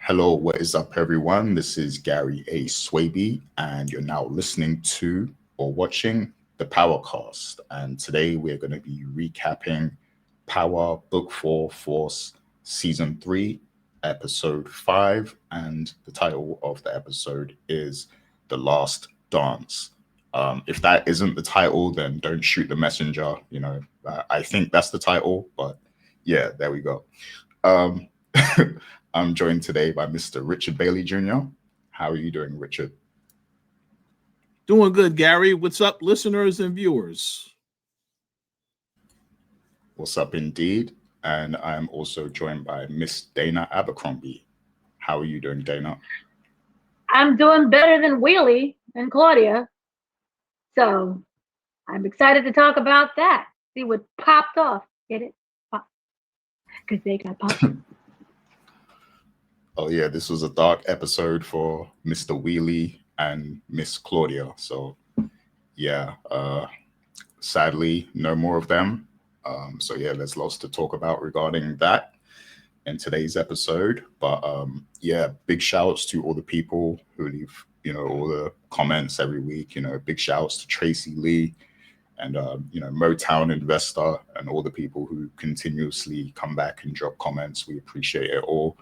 Hello, what is up, everyone? This is Gary A. Swaby, and you're now listening to or watching the Powercast. And today we're going to be recapping Power Book 4 Force Season 3, Episode 5. And the title of the episode is The Last Dance. If that isn't the title, then don't shoot the messenger. I think that's the title, but yeah, there we go. Um, I'm joined today by Mr. Richard Bailey Jr. How are you doing, Richard? Doing good, Gary. What's up, listeners and viewers? What's up, indeed? And I'm also joined by Miss Dana Abercrombie. How are you doing, Dana? I'm doing better than Wheelie and Claudia. So I'm excited to talk about that. See what popped off. Get it? Pop. Because they got popped. Oh, yeah, this was a dark episode for Mr. Wheelie and Miss Claudia. So, yeah, sadly, no more of them. So, yeah, there's lots to talk about regarding that in today's episode. But, yeah, big shouts to all the people who leave, all the comments every week. Big shouts to Tracy Lee and, Motown Investor and all the people who continuously come back and drop comments. We appreciate it all.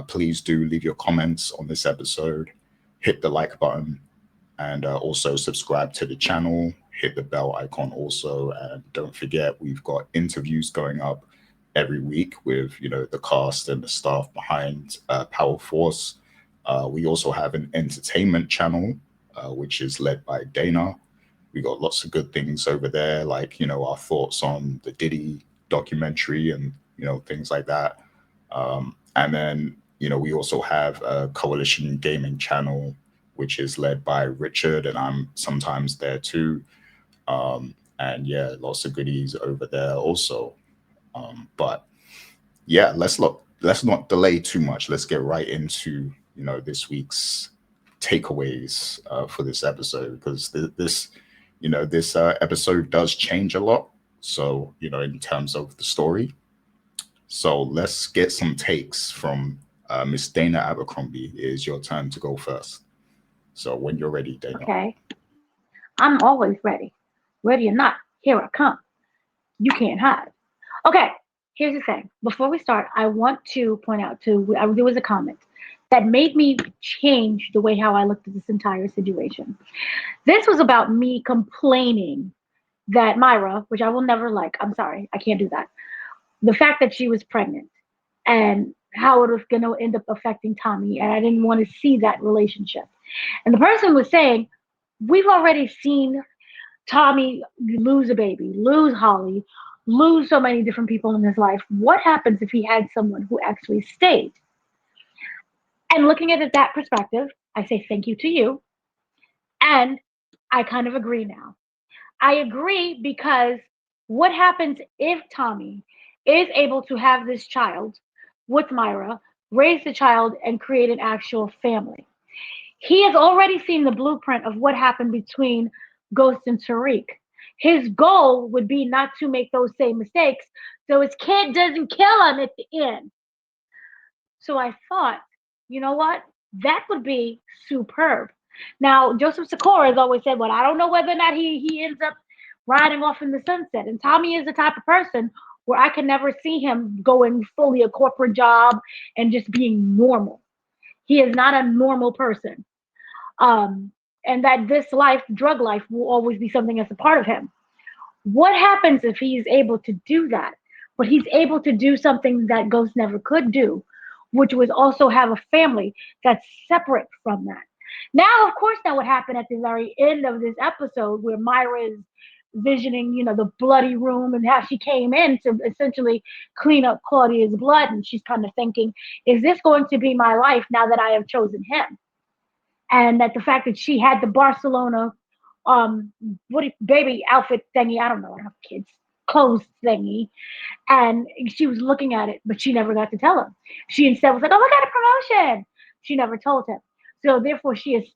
Please do leave your comments on this episode, hit the like button, and also subscribe to the channel, hit the bell icon also, and don't forget we've got interviews going up every week with the cast and the staff behind Power Force. We also have an entertainment channel, which is led by Dana. We got lots of good things over there, like our thoughts on the Diddy documentary and things like that. And then, we also have a Koalition gaming channel, which is led by Richard, and I'm sometimes there too. And yeah, lots of goodies over there also. But yeah, let's not delay too much. Let's get right into, this week's takeaways for this episode, because this episode does change a lot. So, in terms of the story. So let's get some takes from Miss Dana Abercrombie. It is your turn to go first. So when you're ready, Dana. Okay. I'm always ready. Ready or not, here I come. You can't hide. Okay, here's the thing. Before we start, I want to point out there was a comment that made me change the way how I looked at this entire situation. This was about me complaining that Myra, which I will never like, I'm sorry, I can't do that. The fact that she was pregnant and how it was going to end up affecting Tommy. And I didn't want to see that relationship. And the person was saying, we've already seen Tommy lose a baby, lose Holly, lose so many different people in his life. What happens if he had someone who actually stayed? And looking at it that perspective, I say thank you to you. And I kind of agree now. I agree because what happens if Tommy is able to have this child with Myra, raise the child, and create an actual family? He has already seen the blueprint of what happened between Ghost and Tariq. His goal would be not to make those same mistakes, so his kid doesn't kill him at the end. So I thought, you know what? That would be superb. Now, Joseph Sikora has always said, well, I don't know whether or not he ends up riding off in the sunset. And Tommy is the type of person where I can never see him going fully a corporate job and just being normal. He is not a normal person. And that this life, drug life, will always be something that's a part of him. What happens if he's able to do that? But he's able to do something that Ghost never could do, which was also have a family that's separate from that. Now, of course, that would happen at the very end of this episode where Myra is visioning, the bloody room and how she came in to essentially clean up Claudia's blood. And she's kind of thinking, is this going to be my life now that I have chosen him? And that the fact that she had the Barcelona baby outfit thingy, I don't know, I have kids, clothes thingy, and she was looking at it, but she never got to tell him. She instead was like, oh, I got a promotion. She never told him. So therefore she is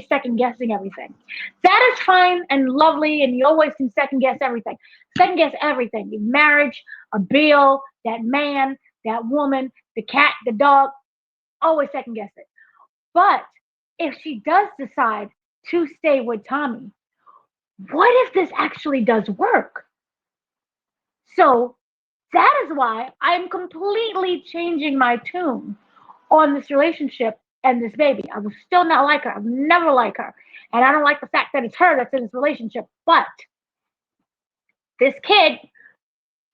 second guessing everything. That is fine and lovely, and you always can second guess everything. Second guess everything. Your marriage, a bill, that man, that woman, the cat, the dog, always second guess it. But if she does decide to stay with Tommy, what if this actually does work? So that is why I'm completely changing my tune on this relationship and this baby. I will still not like her. I'll never like her. And I don't like the fact that it's her that's in this relationship. But this kid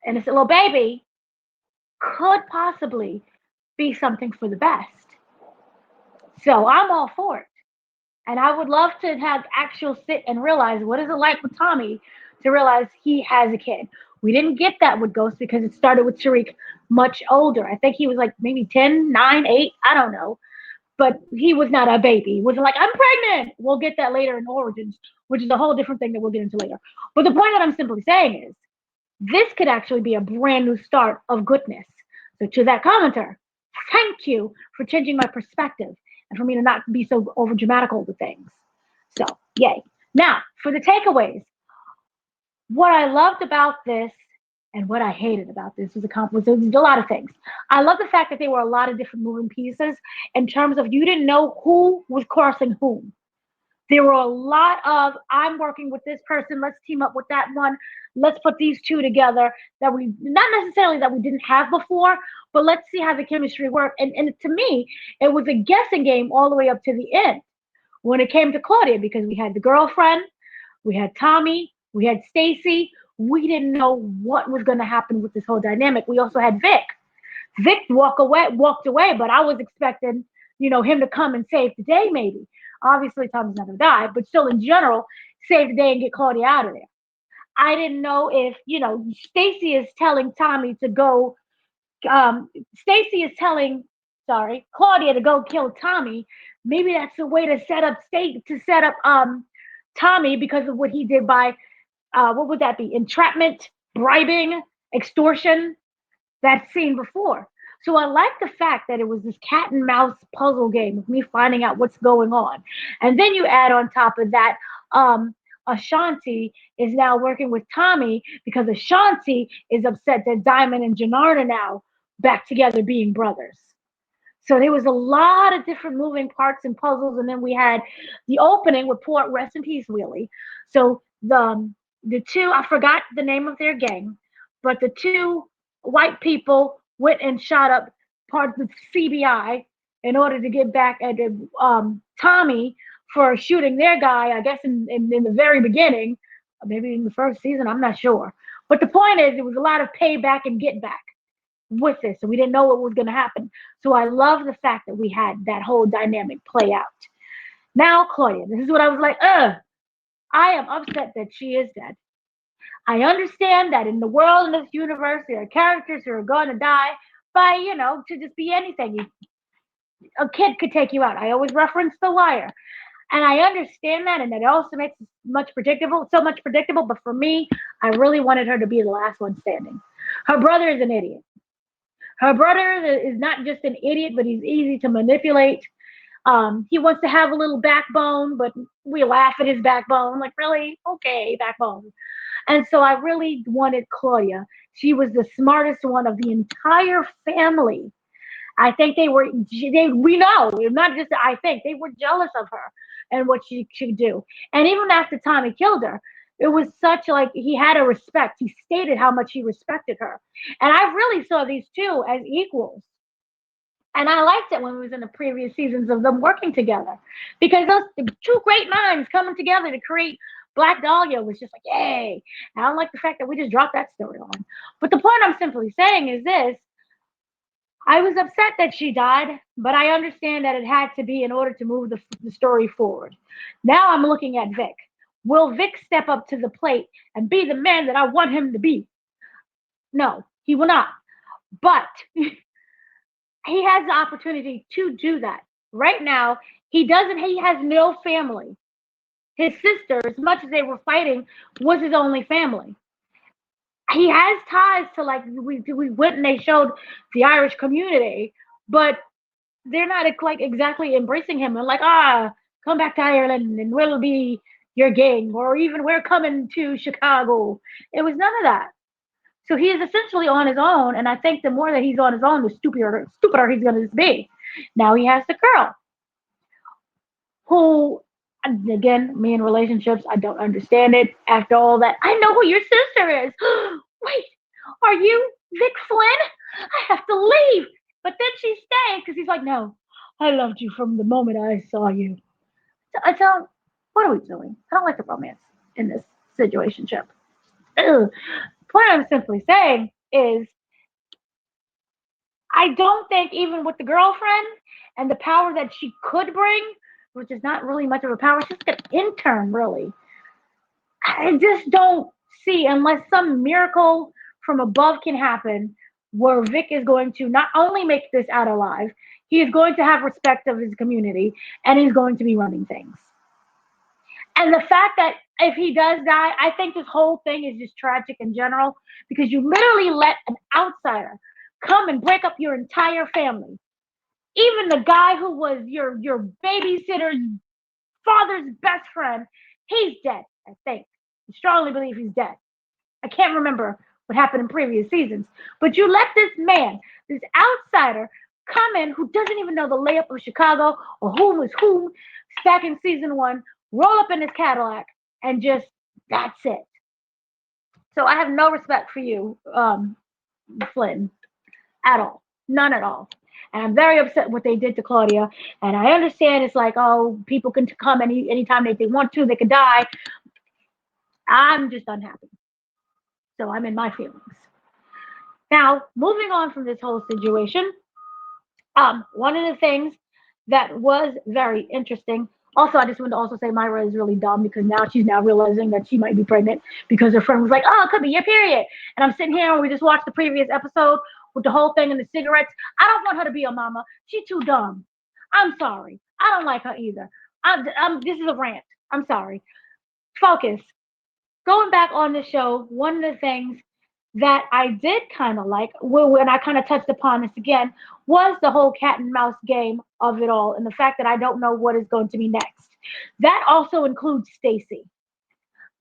and this little baby could possibly be something for the best. So I'm all for it. And I would love to have actual sit and realize what is it like with Tommy to realize he has a kid. We didn't get that with Ghost because it started with Tariq much older. I think he was like maybe 10, 9, 8, I don't know. But he was not a baby. He wasn't like, I'm pregnant. We'll get that later in Origins, which is a whole different thing that we'll get into later. But the point that I'm simply saying is this could actually be a brand new start of goodness. So to that commenter, thank you for changing my perspective and for me to not be so over dramatical with things. So, yay. Now, for the takeaways, what I loved about this and what I hated about this was a lot of things. I love the fact that there were a lot of different moving pieces in terms of you didn't know who was crossing whom. There were a lot of, I'm working with this person, let's team up with that one, let's put these two together that we, not necessarily that we didn't have before, but let's see how the chemistry worked. And to me, it was a guessing game all the way up to the end when it came to Claudia, because we had the girlfriend, we had Tommy, we had Stacy. We didn't know what was going to happen with this whole dynamic. We also had Vic. Vic walked away, but I was expecting, him to come and save the day, maybe. Obviously, Tommy's not going to die, but still, in general, save the day and get Claudia out of there. I didn't know if, Stacy is telling Tommy to go. Stacy is telling, Claudia to go kill Tommy. Maybe that's a way to set up Tommy because of what he did by what would that be? Entrapment, bribing, extortion, that scene before. So I like the fact that it was this cat and mouse puzzle game of me finding out what's going on. And then you add on top of that, Ashanti is now working with Tommy because Ashanti is upset that Diamond and Janard are now back together being brothers. So there was a lot of different moving parts and puzzles. And then we had the opening with Port, rest in peace, Willie. So the two, I forgot the name of their gang, but the two white people went and shot up part of the CBI in order to get back at Tommy for shooting their guy, I guess in the very beginning, maybe in the first season, I'm not sure. But the point is, it was a lot of payback and get back with this, so we didn't know what was going to happen. So I love the fact that we had that whole dynamic play out. Now, Claudia, this is what I was like, I am upset that she is dead. I understand that in the world, in this universe, there are characters who are going to die by, to just be anything. A kid could take you out. I always reference The Wire. And I understand that, and it also makes it so much predictable. But for me, I really wanted her to be the last one standing. Her brother is an idiot. Her brother is not just an idiot, but he's easy to manipulate. He wants to have a little backbone, but we laugh at his backbone. Like, really? Okay, backbone. And so I really wanted Claudia. She was the smartest one of the entire family. I think we know, not just I think, they were jealous of her and what she could do. And even after Tommy killed her, it was such like he had a respect. He stated how much he respected her. And I really saw these two as equals. And I liked it when we was in the previous seasons of them working together because those two great minds coming together to create Black Dahlia was just like, yay. And I don't like the fact that we just dropped that storyline. But the point I'm simply saying is this. I was upset that she died, but I understand that it had to be in order to move the story forward. Now I'm looking at Vic. Will Vic step up to the plate and be the man that I want him to be? No, he will not. But he has the opportunity to do that. Right now, he has no family. His sister, as much as they were fighting, was his only family. He has ties to, like, we went and they showed the Irish community, but they're not like exactly embracing him and like, come back to Ireland and we'll be your gang, or even we're coming to Chicago. It was none of that. So he is essentially on his own, and I think the more that he's on his own, the stupider he's going to be. Now he has the girl who, again, me in relationships, I don't understand it. After all that, I know who your sister is. Wait, are you Vic Flynn? I have to leave. But then she's staying because he's like, no, I loved you from the moment I saw you. So I don't, what are we doing? I don't like the romance in this situationship. Ugh. What I'm simply saying is, I don't think even with the girlfriend and the power that she could bring, which is not really much of a power, she's an intern, really. I just don't see, unless some miracle from above can happen, where Vic is going to not only make this out alive, he is going to have respect of his community and he's going to be running things. And the fact that if he does die, I think this whole thing is just tragic in general because you literally let an outsider come and break up your entire family. Even the guy who was your babysitter's father's best friend, he's dead, I think. I strongly believe he's dead. I can't remember what happened in previous seasons. But you let this man, this outsider, come in who doesn't even know the layup of Chicago or whom is whom, back in season one, roll up in his Cadillac, and just, that's it. So I have no respect for you, Flynn, at all. None at all. And I'm very upset what they did to Claudia. And I understand it's like, oh, people can come anytime they want to, they can die. I'm just unhappy. So I'm in my feelings. Now, moving on from this whole situation, one of the things that was very interesting. Also, I just want to also say Myra is really dumb because now she's now realizing that she might be pregnant because her friend was like, "Oh, it could be your period." And I'm sitting here and we just watched the previous episode with the whole thing and the cigarettes. I don't want her to be a mama. She's too dumb. I'm sorry. I don't like her either. This is a rant. I'm sorry. Focus. Going back on the show, one of the things that I did kind of like, when I kind of touched upon this again, was the whole cat and mouse game of it all and the fact that I don't know what is going to be next. That also includes Stacy.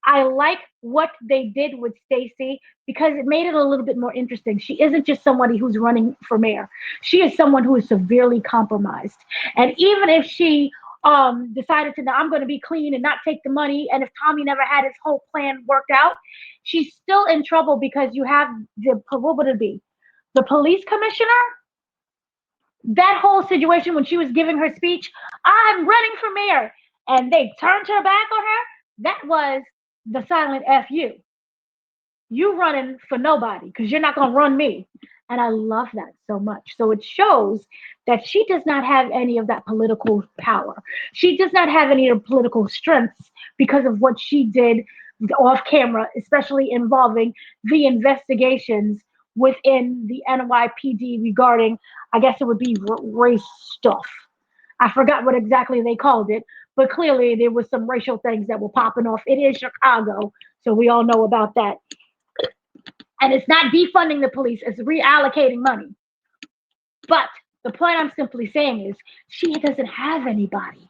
I like what they did with Stacy because it made it a little bit more interesting. She isn't just somebody who's running for mayor. She is someone who is severely compromised. And even if she decided to, now I'm going to be clean and not take the money, and if Tommy never had his whole plan worked out, she's still in trouble because you have what would it be? The police commissioner? That whole situation when she was giving her speech, I'm running for mayor, and they turned her back on her, that was the silent FU. You running for nobody because you're not going to run me. And I love that so much. So it shows that she does not have any of that political power. She does not have any of the political strengths because of what she did off camera, especially involving the investigations within the NYPD regarding, I guess it would be race stuff. I forgot what exactly they called it, but clearly there was some racial things that were popping off. It is Chicago, so we all know about that. And it's not defunding the police, it's reallocating money. But the point I'm simply saying is she doesn't have anybody.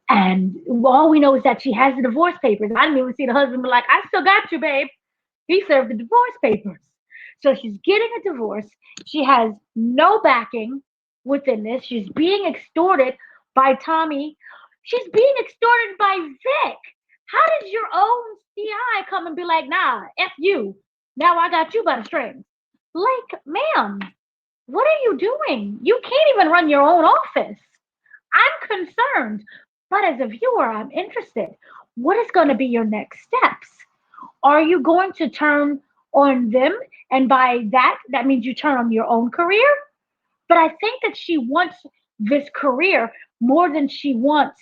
And all we know is that she has the divorce papers. I didn't even see the husband be like, I still got you, babe. He served the divorce papers. So she's getting a divorce. She has no backing within this. She's being extorted by Tommy. She's being extorted by Vic. How did your own CI come and be like, nah, F you. Now I got you by the strings. Like, ma'am, what are you doing? You can't even run your own office. I'm concerned. But as a viewer, I'm interested. What is going to be your next steps? Are you going to turn on them? And by that, that means you turn on your own career? But I think that she wants this career more than she wants,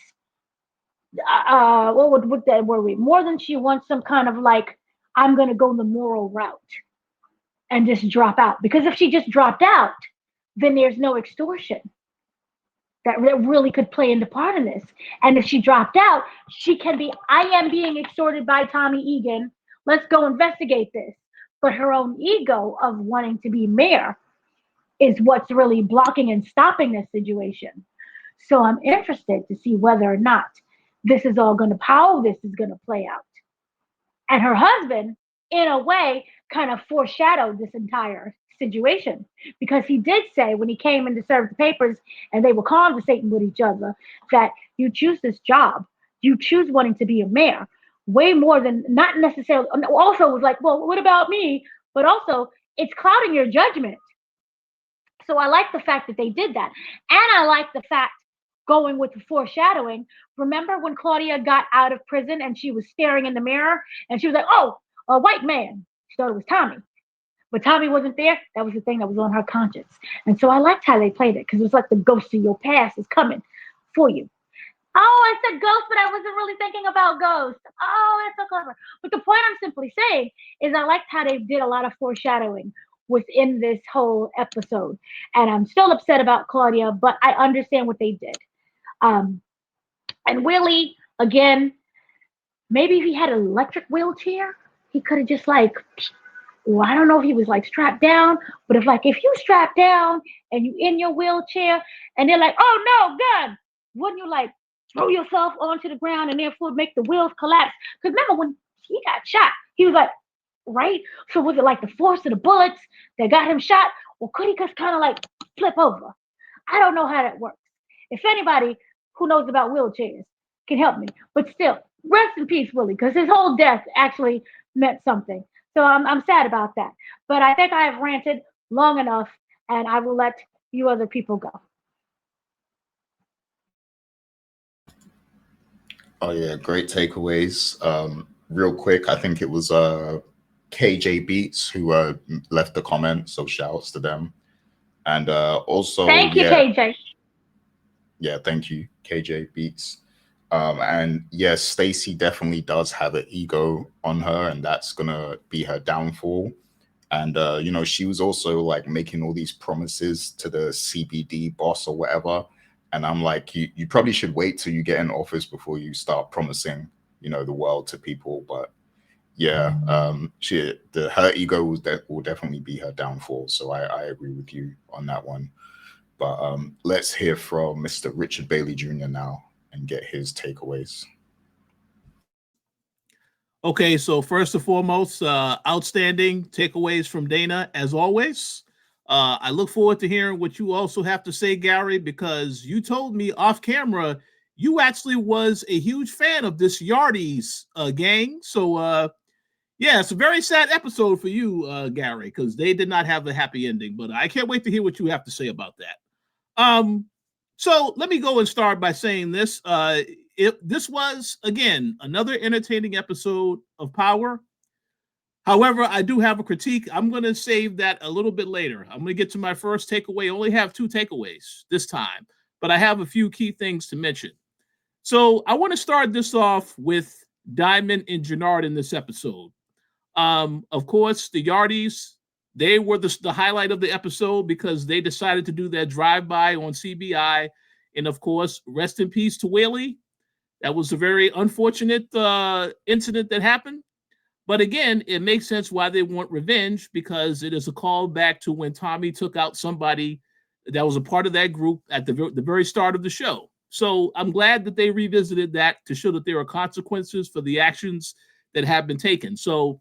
what that were we? More than she wants some kind of like, I'm going to go the moral route and just drop out. Because if she just dropped out, then there's no extortion that really could play into part of this. And if she dropped out, she can be, I am being extorted by Tommy Egan. Let's go investigate this. But her own ego of wanting to be mayor is what's really blocking and stopping this situation. So I'm interested to see whether or not this is all going to, how this is going to play out. And her husband, in a way, kind of foreshadowed this entire situation, because he did say when he came in to serve the papers and they were conversating with each other that you choose this job, you choose wanting to be a mayor way more than not necessarily. Also was like, well, what about me? But also, it's clouding your judgment. So I like the fact that they did that. And I like the fact going with the foreshadowing. Remember when Claudia got out of prison and she was staring in the mirror and she was like, oh, a white man. She thought it was Tommy. But Tommy wasn't there. That was the thing that was on her conscience. And so I liked how they played it because it was like the ghost of your past is coming for you. Oh, I said ghost, but I wasn't really thinking about ghost. Oh, that's so clever. But the point I'm simply saying is I liked how they did a lot of foreshadowing within this whole episode. And I'm still upset about Claudia, but I understand what they did. And Willie, again, maybe if he had an electric wheelchair, he could have just like, well, I don't know if he was like strapped down, but if you strap down and you in your wheelchair and they're like, oh no, gun, wouldn't you like throw yourself onto the ground and therefore make the wheels collapse? Because remember when he got shot, he was like, right? So was it like the force of the bullets that got him shot? Or could he just kind of like flip over? I don't know how that works. If anybody who knows about wheelchairs can help me. But still, rest in peace, Willie, because his whole death actually meant something. So I'm sad about that. But I think I have ranted long enough, and I will let you other people go. Oh yeah, great takeaways. Real quick, I think it was KJ Beats who left the comment, so shouts to them. And also, Thank you, KJ. Yeah, thank you, KJ Beats. And yes, Stacy definitely does have an ego on her, and that's gonna be her downfall. And she was also like making all these promises to the CBD boss or whatever. And I'm like, you probably should wait till you get in office before you start promising, the world to people. But yeah, her ego will definitely be her downfall. So I agree with you on that one. But let's hear from Mr. Richard Bailey Jr. now and get his takeaways. Okay, so first and foremost, outstanding takeaways from Dana, as always. I look forward to hearing what you also have to say, Gary, because you told me off camera you actually was a huge fan of this Yardies gang. So, yeah, it's a very sad episode for you, Gary, because they did not have a happy ending. But I can't wait to hear what you have to say about that. So let me go and start by saying this. This was, again, another entertaining episode of Power. However, I do have a critique. I'm going to save that a little bit later. I'm going to get to my first takeaway. I only have 2 takeaways this time, but I have a few key things to mention. So I want to start this off with Diamond and Jannard in this episode. Of course, the Yardies, they were the highlight of the episode because they decided to do that drive-by on CBI. And of course, rest in peace to Whaley. That was a very unfortunate incident that happened. But again, it makes sense why they want revenge, because it is a callback to when Tommy took out somebody that was a part of that group at the very start of the show. So I'm glad that they revisited that to show that there are consequences for the actions that have been taken. So,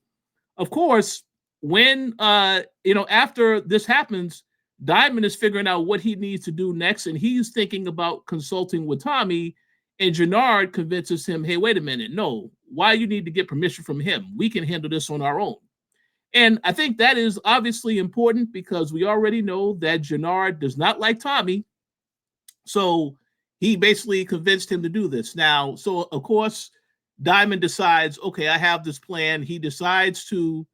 of course, when, after this happens, Diamond is figuring out what he needs to do next, and he's thinking about consulting with Tommy, and Jannard convinces him, hey, wait a minute, no, why you need to get permission from him? We can handle this on our own. And I think that is obviously important because we already know that Jannard does not like Tommy. So he basically convinced him to do this. Now, so of course, Diamond decides, okay, I have this plan. He decides to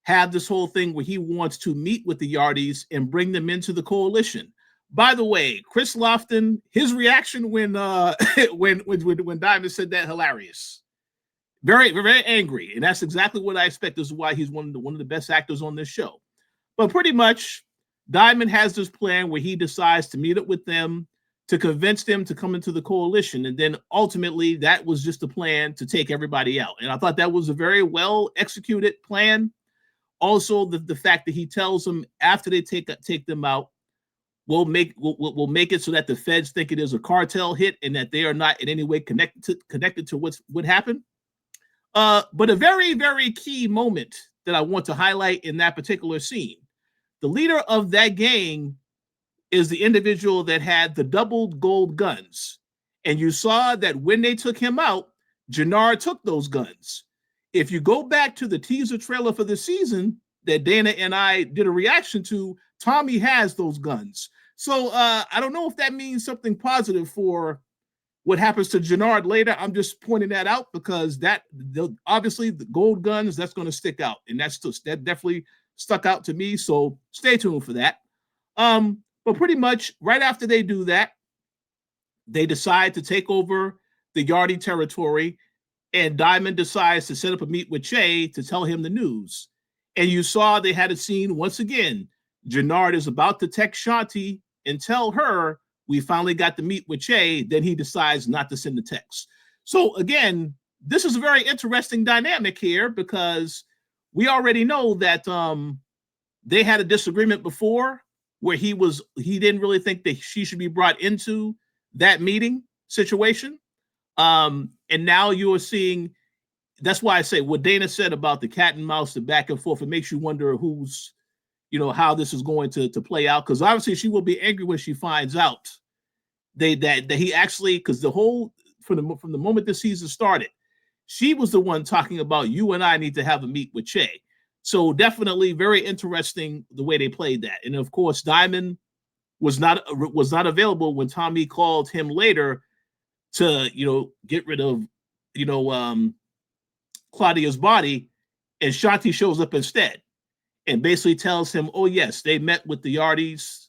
have this whole thing where he wants to meet with the Yardies and bring them into the coalition. By the way, Chris Lofton, his reaction when Diamond said that, hilarious. Very, very angry. And that's exactly what I expect. This is why he's one of the best actors on this show. But pretty much, Diamond has this plan where he decides to meet up with them to convince them to come into the coalition. And then ultimately, that was just a plan to take everybody out. And I thought that was a very well executed plan. Also, the fact that he tells them after they take them out, we'll make it so that the feds think it is a cartel hit and that they are not in any way connected to what happened. But a very, very key moment that I want to highlight in that particular scene. The leader of that gang is the individual that had the doubled gold guns. And you saw that when they took him out, Jannard took those guns. If you go back to the teaser trailer for the season that Dana and I did a reaction to, Tommy has those guns. So I don't know if that means something positive for what happens to Jannard later. I'm just pointing that out because that obviously the gold guns, that's going to stick out. And that definitely stuck out to me. So stay tuned for that. But pretty much right after they do that, they decide to take over the Yardie territory, and Diamond decides to set up a meet with Che to tell him the news. And you saw they had a scene once again. Jannard is about to text Shanti and tell her, we finally got to meet with Che. Then he decides not to send the text. So again, this is a very interesting dynamic here because we already know that they had a disagreement before where he didn't really think that she should be brought into that meeting situation. And now you're seeing, that's why I say what Dana said about the cat and mouse, the back and forth, it makes you wonder who's, how this is going to play out. Because obviously she will be angry when she finds out that he actually, because the whole, from the moment this season started, she was the one talking about you and I need to have a meet with Che. So definitely very interesting the way they played that. And of course, Diamond was not available when Tommy called him later to, get rid of, Claudia's body, and Shanti shows up instead and basically tells him, oh yes, they met with the Yardies.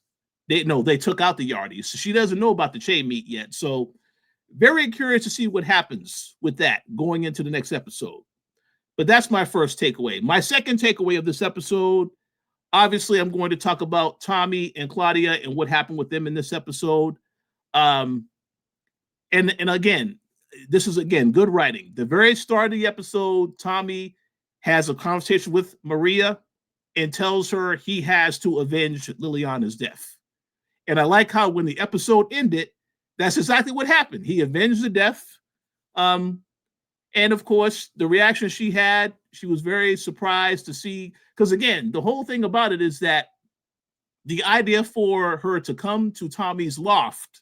They took out the Yardies. So she doesn't know about the Che meet yet. So very curious to see what happens with that going into the next episode. But that's my first takeaway. My second takeaway of this episode, obviously, I'm going to talk about Tommy and Claudia and what happened with them in this episode. And again, this is, good writing. The very start of the episode, Tommy has a conversation with Mireya and tells her he has to avenge Liliana's death. And I like how when the episode ended, that's exactly what happened. He avenged the death. And of course, the reaction she had, she was very surprised to see, because again, the whole thing about it is that the idea for her to come to Tommy's loft,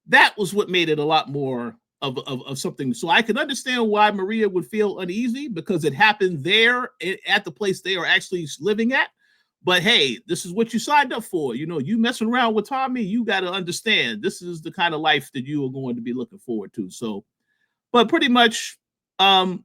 that was what made it a lot more of something. So I can understand why Mireya would feel uneasy because it happened there at the place they are actually living at. But hey, this is what you signed up for. You messing around with Tommy, you got to understand this is the kind of life that you are going to be looking forward to. So, but pretty much, what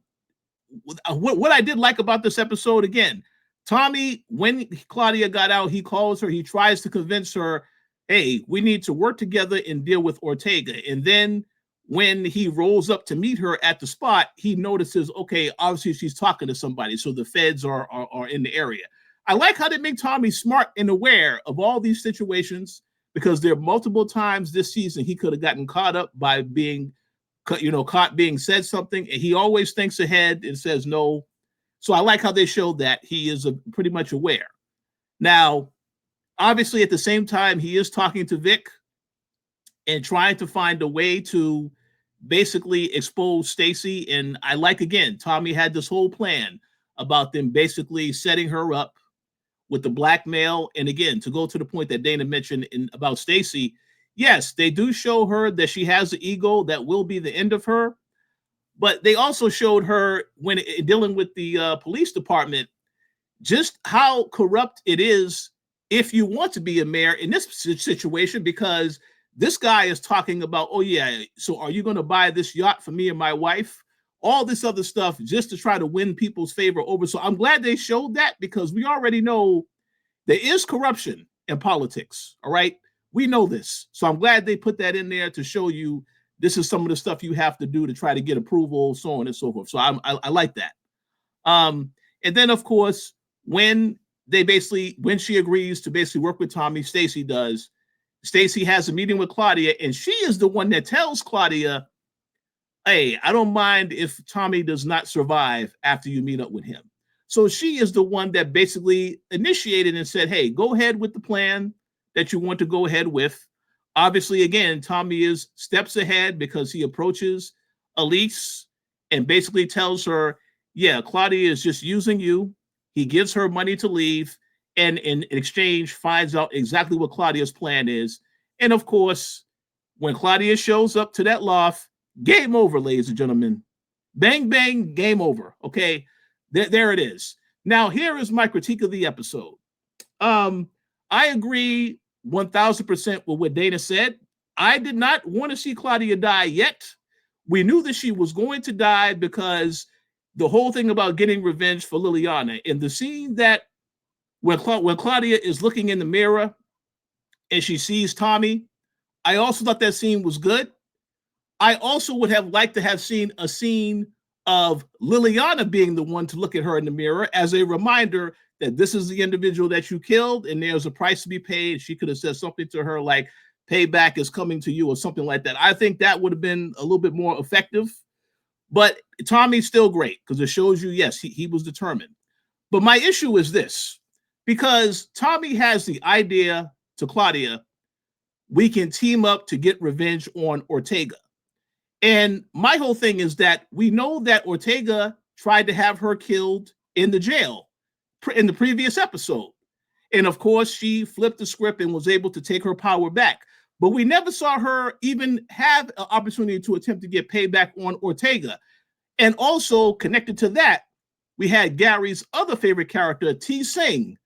I did like about this episode, again, Tommy, when Claudia got out, he calls her, he tries to convince her, hey, we need to work together and deal with Ortega. And then when he rolls up to meet her at the spot, he notices, okay, obviously she's talking to somebody. So the feds are in the area. I like how they make Tommy smart and aware of all these situations because there are multiple times this season he could have gotten caught up by being caught being said something, and he always thinks ahead and says no. So I like how they showed that he is pretty much aware. Now, obviously, at the same time, he is talking to Vic and trying to find a way to basically expose Stacy. And I like, again, Tommy had this whole plan about them basically setting her up with the blackmail. And again, to go to the point that Dana mentioned about Stacy, yes, they do show her that she has an ego that will be the end of her. But they also showed her when dealing with the police department, just how corrupt it is if you want to be a mayor in this situation, because this guy is talking about, oh yeah, so are you going to buy this yacht for me and my wife? All this other stuff just to try to win people's favor over. So I'm glad they showed that because we already know there is corruption in politics. All right. We know this. So I'm glad they put that in there to show you this is some of the stuff you have to do to try to get approval, so on and so forth. So I like that. And then, of course, when she agrees to basically work with Tommy, Stacy does. Stacy has a meeting with Claudia, and she is the one that tells Claudia, hey, I don't mind if Tommy does not survive after you meet up with him. So she is the one that basically initiated and said, hey, go ahead with the plan that you want to go ahead with. Obviously, again, Tommy is steps ahead because he approaches Elise and basically tells her, yeah, Claudia is just using you. He gives her money to leave. and in exchange finds out exactly what Claudia's plan is. And of course, when Claudia shows up to that loft, game over, ladies and gentlemen. Bang, bang, game over. Okay, there it is. Now, here is my critique of the episode. I agree 1000% with what Dana said. I did not want to see Claudia die yet. We knew that she was going to die because the whole thing about getting revenge for Liliana, in the scene that when Claudia is looking in the mirror and she sees Tommy, I also thought that scene was good. I also would have liked to have seen a scene of Liliana being the one to look at her in the mirror as a reminder that this is the individual that you killed and there's a price to be paid. She could have said something to her like, payback is coming to you or something like that. I think that would have been a little bit more effective. But Tommy's still great because it shows you, yes, he was determined. But my issue is this, because Tommy has the idea to Claudia, we can team up to get revenge on Ortega. And my whole thing is that we know that Ortega tried to have her killed in the jail in the previous episode. And of course, she flipped the script and was able to take her power back. But we never saw her even have an opportunity to attempt to get payback on Ortega. And also connected to that, we had Gary's other favorite character, T. Singh.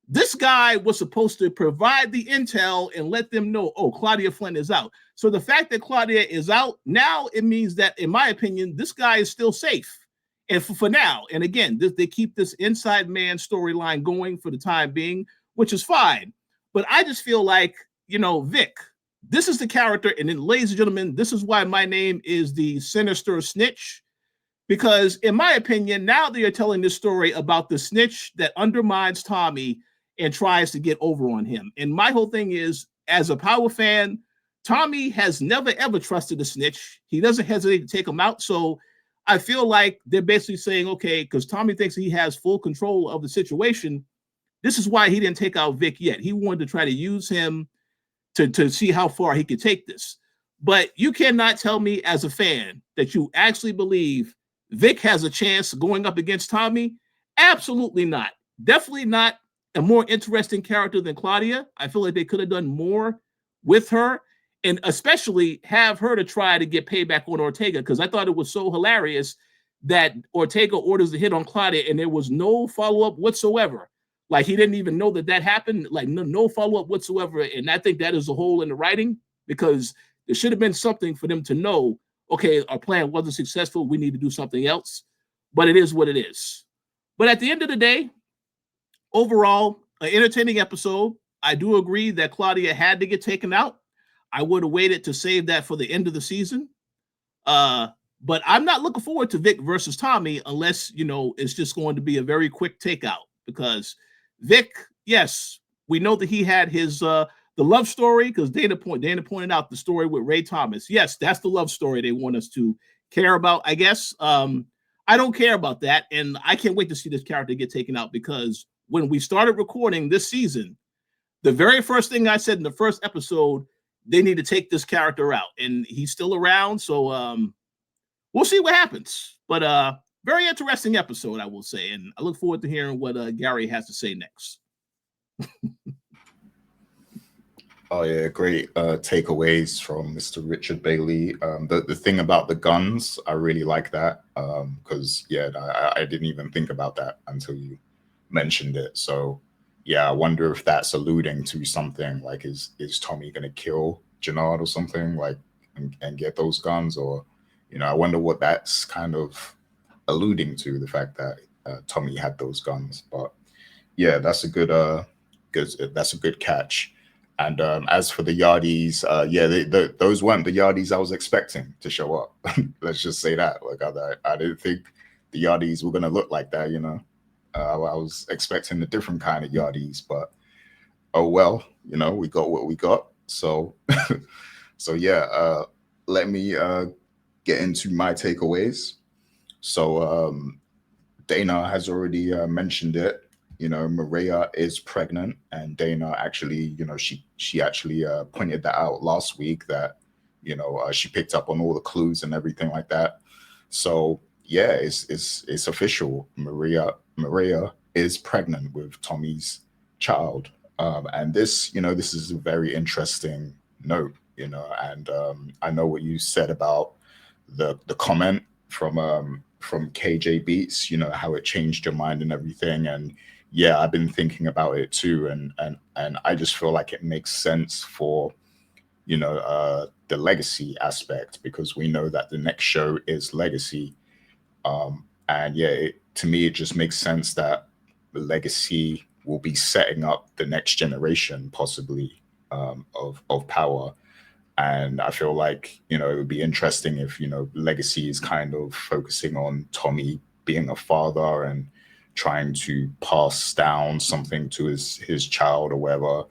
This guy was supposed to provide the intel and let them know, oh, Claudia Flynn is out. So the fact that Claudia is out now, it means that, in my opinion, this guy is still safe. And for now, and again, they keep this inside man storyline going for the time being, which is fine. But I just feel like, Vic, this is the character. And then, ladies and gentlemen, this is why my name is the Sinister Snitch. Because in my opinion, now they are telling this story about the snitch that undermines Tommy and tries to get over on him. And my whole thing is, as a Power fan, Tommy has never, ever trusted a snitch. He doesn't hesitate to take him out. So I feel like they're basically saying, okay, because Tommy thinks he has full control of the situation, this is why he didn't take out Vic yet. He wanted to try to use him to see how far he could take this. But you cannot tell me as a fan that you actually believe Vic has a chance going up against Tommy. Absolutely not. Definitely not a more interesting character than Claudia. I feel like they could have done more with her, and especially have her to try to get payback on Ortega, because I thought it was so hilarious that Ortega orders the hit on Claudia and there was no follow-up whatsoever. Like, he didn't even know that happened, like no follow-up whatsoever. And I think that is a hole in the writing, because there should have been something for them to know, okay, our plan wasn't successful, we need to do something else. But it is what it is. But at the end of the day, overall, an entertaining episode. I do agree that Claudia had to get taken out. I would have waited to save that for the end of the season. But I'm not looking forward to Vic versus Tommy unless, it's just going to be a very quick takeout. Because Vic, yes, we know that he had his the love story, because Dana pointed out the story with Ray Thomas. Yes, that's the love story they want us to care about, I guess. I don't care about that, and I can't wait to see this character get taken out, because when we started recording this season, the very first thing I said in the first episode, they need to take this character out, and he's still around, so we'll see what happens. But very interesting episode, I will say, and I look forward to hearing what Gary has to say next. Oh yeah, great takeaways from Mr. Richard Bailey. The thing about the guns, I really like that, because I didn't even think about that until you mentioned it. So yeah, I wonder if that's alluding to something like, is Tommy gonna kill Jannard or something, like, and get those guns, or I wonder what that's kind of alluding to, the fact that Tommy had those guns. But yeah, that's a good catch. And as for the Yardies, those weren't the Yardies I was expecting to show up. Let's just say that. Like, I didn't think the Yardies were going to look like that, I was expecting a different kind of Yardies, but oh well, we got what we got. So, let me get into my takeaways. So Dana has already mentioned it. Mireya is pregnant, and Dana actually, she actually pointed that out last week, that, she picked up on all the clues and everything like that. So yeah, it's official. Mireya is pregnant with Tommy's child. And this, this is a very interesting note, and I know what you said about the comment from KJ Beats, how it changed your mind and everything. And yeah, I've been thinking about it too, and I just feel like it makes sense for the legacy aspect, because we know that the next show is Legacy. And yeah, to me, it just makes sense that the Legacy will be setting up the next generation, possibly, of power. And I feel like, it would be interesting if, Legacy is kind of focusing on Tommy being a father and trying to pass down something to his child or whatever.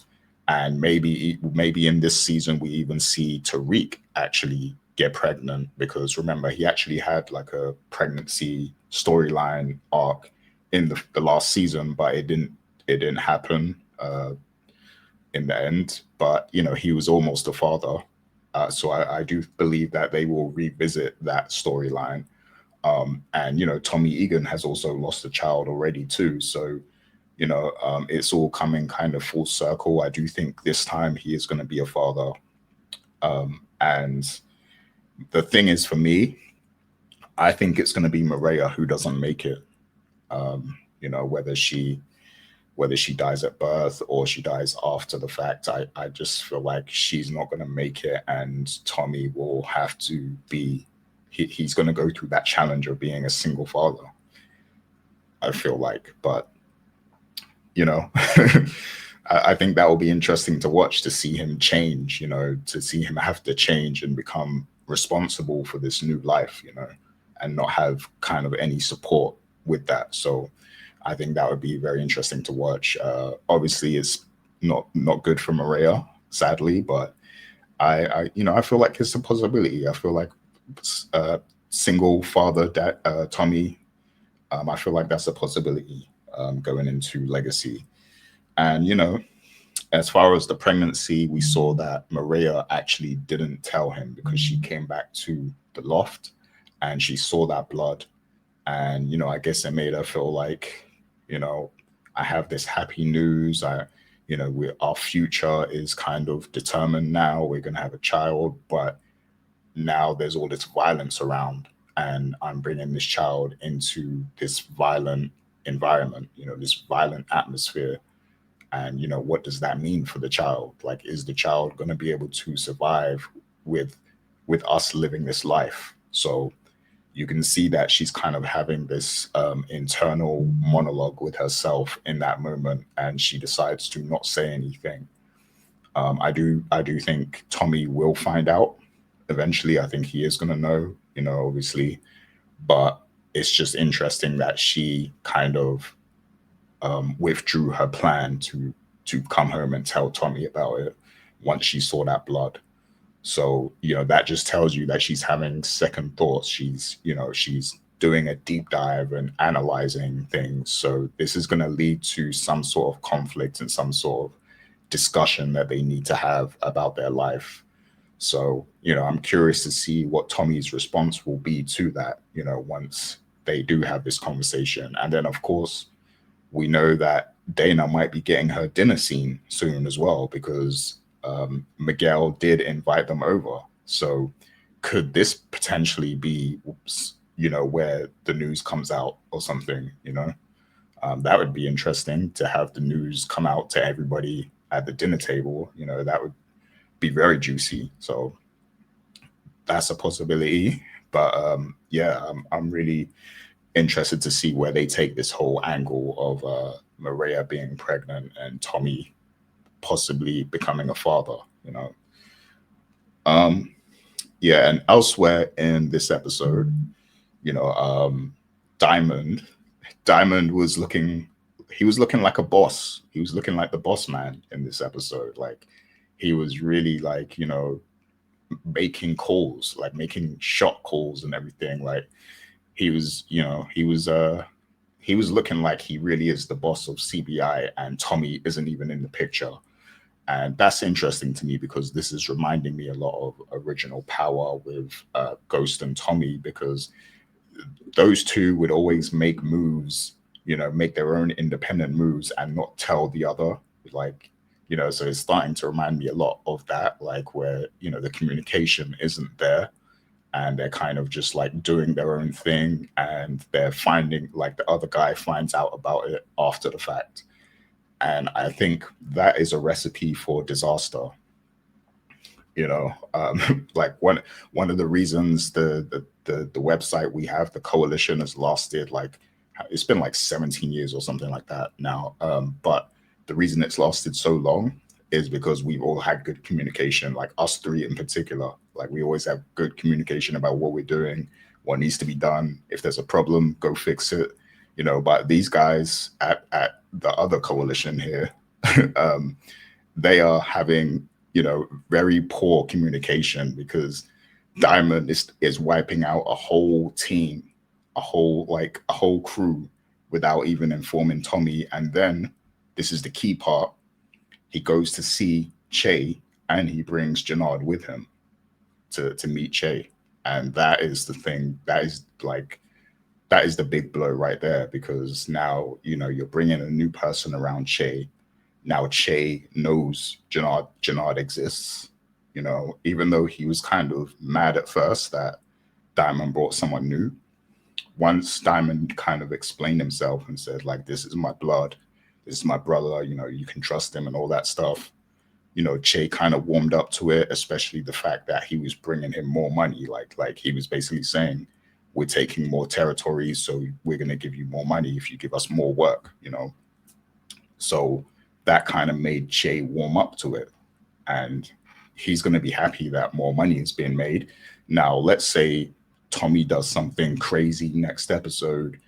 And maybe in this season we even see Tariq actually get pregnant, because remember, he actually had like a pregnancy storyline arc in the last season, but it didn't happen in the end. But he was almost a father. So I do believe that they will revisit that storyline. And Tommy Egan has also lost a child already too. So it's all coming kind of full circle. I do think this time he is going to be a father. And the thing is, for me, I think it's going to be Mireya who doesn't make it. Whether she dies at birth or she dies after the fact, I just feel like she's not going to make it, and Tommy will have to be. He's going to go through that challenge of being a single father, I feel like. But I think that will be interesting to watch, to see him change, to see him have to change and become responsible for this new life, and not have kind of any support with that. So I think that would be very interesting to watch. Obviously, it's not good for Mireya, sadly, but I feel like it's a possibility. I feel like single father Tommy, I feel like that's a possibility going into Legacy. And as far as the pregnancy, we saw that Mireya actually didn't tell him, because she came back to the loft and she saw that blood. And I guess it made her feel like, I have this happy news. Our future is kind of determined now. We're going to have a child, but now there's all this violence around, and I'm bringing this child into this violent environment, this violent atmosphere. And what does that mean for the child? Like, is the child going to be able to survive with us living this life? So you can see that she's kind of having this internal monologue with herself in that moment, and she decides to not say anything. I do think Tommy will find out eventually. I think he is going to know, obviously. But it's just interesting that she kind of withdrew her plan to come home and tell Tommy about it once she saw that blood. So that just tells you that she's having second thoughts. She's doing a deep dive and analyzing things. So this is going to lead to some sort of conflict and some sort of discussion that they need to have about their life. So I'm curious to see what Tommy's response will be to that, once they do have this conversation. And then, of course, we know that Dana might be getting her dinner scene soon as well, because Miguel did invite them over. So could this potentially be, where the news comes out or something, that would be interesting to have the news come out to everybody at the dinner table. That would be very juicy. So that's a possibility. But yeah, I'm really interested to see where they take this whole angle of Mireya being pregnant and Tommy possibly becoming a father. Yeah, and elsewhere in this episode, Diamond, was looking. He was looking like a boss. He was looking like the boss man in this episode. Like, he was really like, making calls, like making shot calls and everything. Like, he was looking like he really is the boss of CBI, and Tommy isn't even in the picture. And that's interesting to me, because this is reminding me a lot of Original Power with Ghost and Tommy, because those two would always make moves make their own independent moves and not tell the other. Like, so it's starting to remind me a lot of that, like where, the communication isn't there and they're kind of just like doing their own thing and they're finding like the other guy finds out about it after the fact. And I think that is a recipe for disaster. Like one of the reasons the website we have, the Koalition, has lasted like, it's been like 17 years or something like that now. But the reason it's lasted so long is because we've all had good communication, like us three in particular. Like we always have good communication about what we're doing, what needs to be done. If there's a problem, go fix it. But these guys at the other Koalition here, they are having, very poor communication because Diamond is wiping out a whole team, a whole crew without even informing Tommy. And then this is the key part. He goes to see Che and he brings Jannard with him to meet Che. And that is the thing. That is the big blow right there, because now, you're bringing a new person around Che. Now Che knows Jannard exists, even though he was kind of mad at first that Diamond brought someone new. Once Diamond kind of explained himself and said, like, this is my blood, this is my brother, you can trust him and all that stuff, Che kind of warmed up to it, especially the fact that he was bringing him more money. Like he was basically saying, we're taking more territories, so we're going to give you more money if you give us more work, So that kind of made Che warm up to it. And he's going to be happy that more money is being made. Now, let's say Tommy does something crazy next episode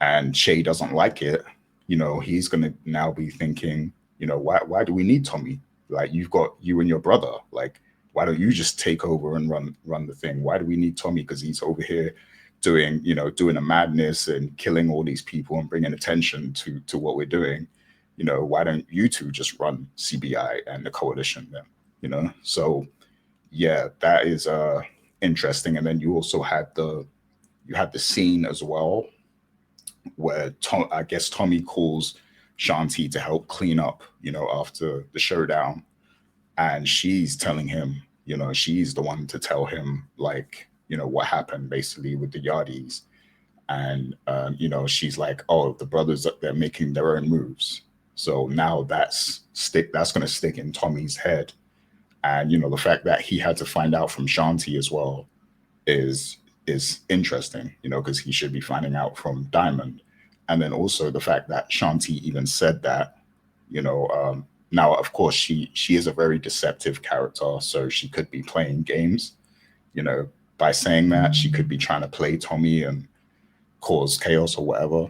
and Che doesn't like it. He's going to now be thinking, why do we need Tommy? Like, you've got you and your brother. Like, why don't you just take over and run the thing? Why do we need Tommy? Because he's over here doing a madness and killing all these people and bringing attention to what we're doing. Why don't you two just run CBI and the Koalition then? So yeah, that is interesting. And then you also had the scene as well where I guess Tommy calls Shanti to help clean up, after the showdown. And she's telling him, she's the one to tell him, like, what happened basically with the Yardies. And, she's like, oh, the brothers, they're making their own moves. So now that's going to stick in Tommy's head. And, the fact that he had to find out from Shanti as well is interesting, because he should be finding out from Diamond. And then also the fact that Shanti even said that, now, of course, she is a very deceptive character, so she could be playing games. By saying that, she could be trying to play Tommy and cause chaos or whatever.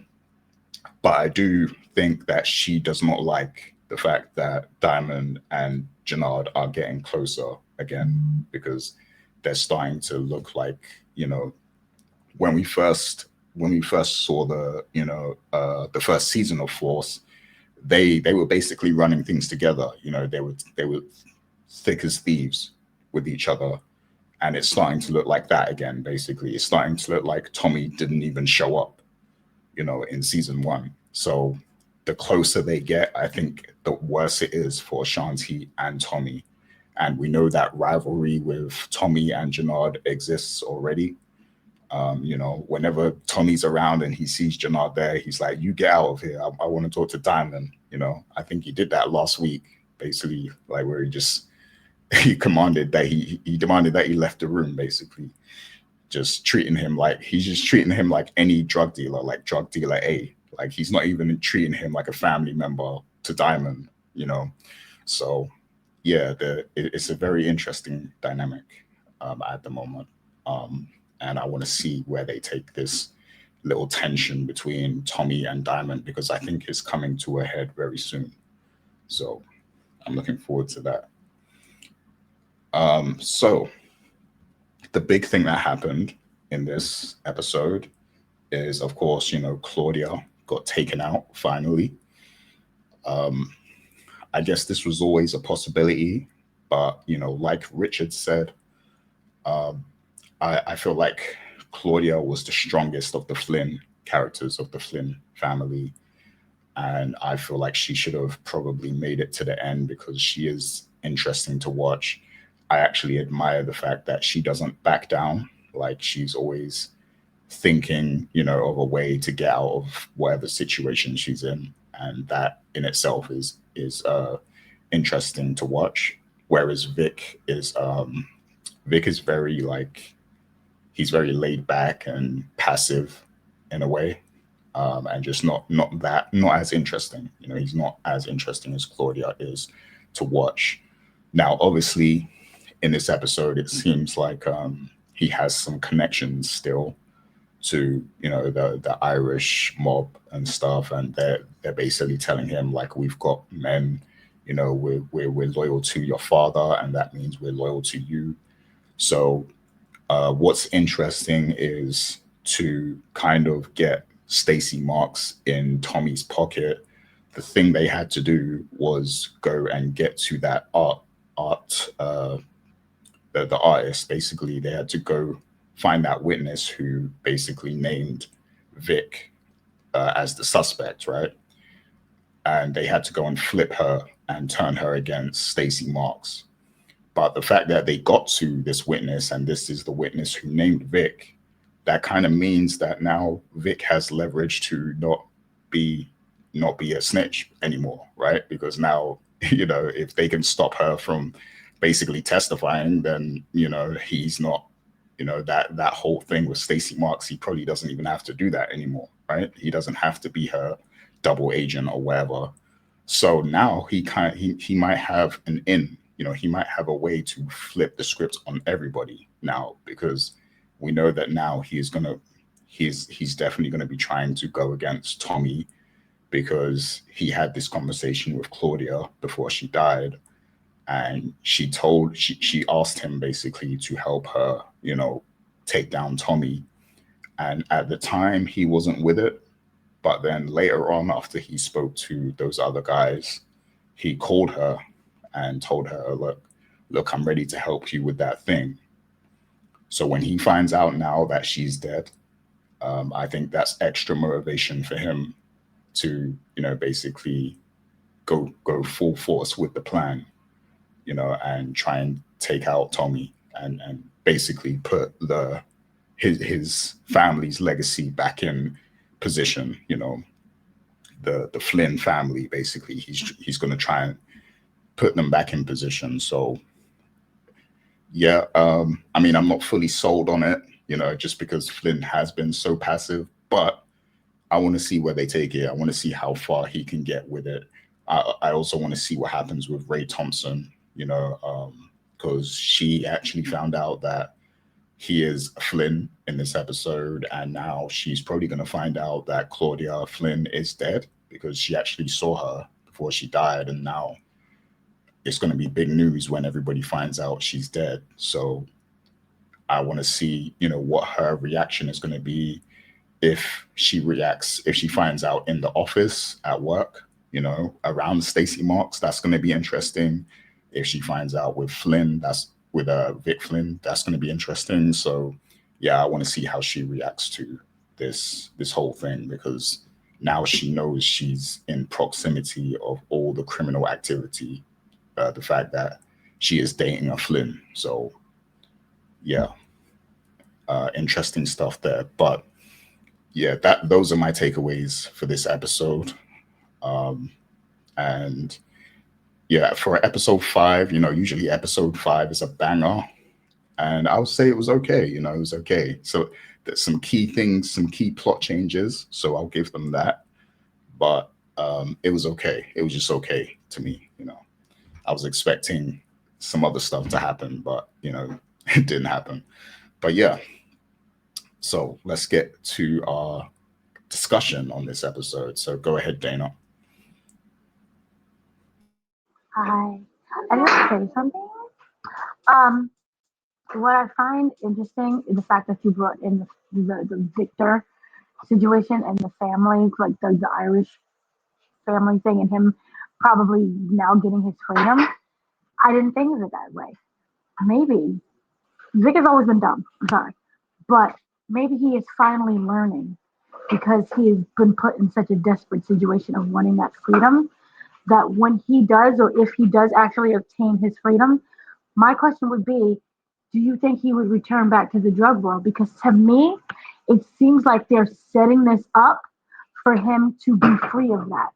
But I do think that she does not like the fact that Diamond and Jannard are getting closer again, because they're starting to look like, when we first saw the first season of Force, they were basically running things together. They were thick as thieves with each other. And it's starting to look like that again, basically. It's starting to look like Tommy didn't even show up, in season 1. So the closer they get, I think the worse it is for Shanti and Tommy. And we know that rivalry with Tommy and Jannard exists already. Whenever Tommy's around and he sees Jannard there, he's like, you get out of here. I want to talk to Diamond. I think he did that last week, basically, like where he demanded that he left the room, basically. Just treating him like any drug dealer, like drug dealer A. Like, he's not even treating him like a family member to Diamond, So yeah, it's a very interesting dynamic at the moment. And I want to see where they take this little tension between Tommy and Diamond, because I think it's coming to a head very soon. So I'm looking forward to that. So the big thing that happened in this episode is, of course, Claudia got taken out finally. I guess this was always a possibility, but, like Richard said, I feel like Claudia was the strongest of the Flynn characters of the Flynn family. And I feel like she should have probably made it to the end because she is interesting to watch. I actually admire the fact that she doesn't back down. Like she's always thinking, of a way to get out of whatever situation she's in, and that in itself is interesting to watch. Whereas Vic is very like he's very laid back and passive in a way, and just not as interesting. He's not as interesting as Claudia is to watch. Now, obviously, in this episode, it seems like he has some connections still to the Irish mob and stuff, and they're basically telling him like we've got men, we're loyal to your father, and that means we're loyal to you. So what's interesting is to kind of get Stacy Marks in Tommy's pocket. The thing they had to do was go and get to that art the artist. Basically, they had to go find that witness who basically named Vic as the suspect, right? And they had to go and flip her and turn her against Stacy Marks. But the fact that they got to this witness, and this is the witness who named Vic, that kind of means that now Vic has leverage to not be a snitch anymore, right? Because now, if they can stop her from basically testifying, then he's not, that whole thing with Stacy Marks, he probably doesn't even have to do that anymore, right? He doesn't have to be her double agent or whatever. So now he might have an in. He might have a way to flip the script on everybody now, because we know that now he's definitely gonna be trying to go against Tommy, because he had this conversation with Claudia before she died, and she asked him basically to help her, take down Tommy. And at the time he wasn't with it, but then later on, after he spoke to those other guys, he called her and told her, look, I'm ready to help you with that thing. So when he finds out now that she's dead, I think that's extra motivation for him to, basically go full force with the plan, and try and take out Tommy and basically put his family's legacy back in position. The Flynn family, basically, he's going to try and put them back in position. So yeah, I mean, I'm not fully sold on it, just because Flynn has been so passive, but I want to see where they take it. I want to see how far he can get with it. I also want to see what happens with Ray Thompson, because she actually found out that he is Flynn in this episode, and now she's probably going to find out that Claudia Flynn is dead, because she actually saw her before she died, and now it's going to be big news when everybody finds out she's dead. So I want to see, what her reaction is going to be if she finds out in the office at work, around Stacy Marks. That's going to be interesting. If she finds out with Flynn, that's with Vic Flynn, that's going to be interesting. So yeah, I want to see how she reacts to this whole thing, because now she knows she's in proximity of all the criminal activity. The fact that she is dating a Flynn. So yeah, interesting stuff there. But yeah, those are my takeaways for this episode. And yeah, for episode 5, usually episode 5 is a banger, and I would say it was okay. It was okay. So there's some key things, some key plot changes, so I'll give them that. But it was okay. It was just okay to me. I was expecting some other stuff to happen, but it didn't happen. But yeah, so let's get to our discussion on this episode. So go ahead, Dana. Hi. I have to say something. Um, what I find interesting is the fact that you brought in the Victor situation and the family, like the Irish family thing, and him probably now getting his freedom. I didn't think of it that way. Maybe Vic has always been dumb. I'm sorry, but maybe he is finally learning because he has been put in such a desperate situation of wanting that freedom, that when he does, or if he does actually obtain his freedom, my question would be, do you think he would return back to the drug world? Because to me, it seems like they're setting this up for him to be free of that.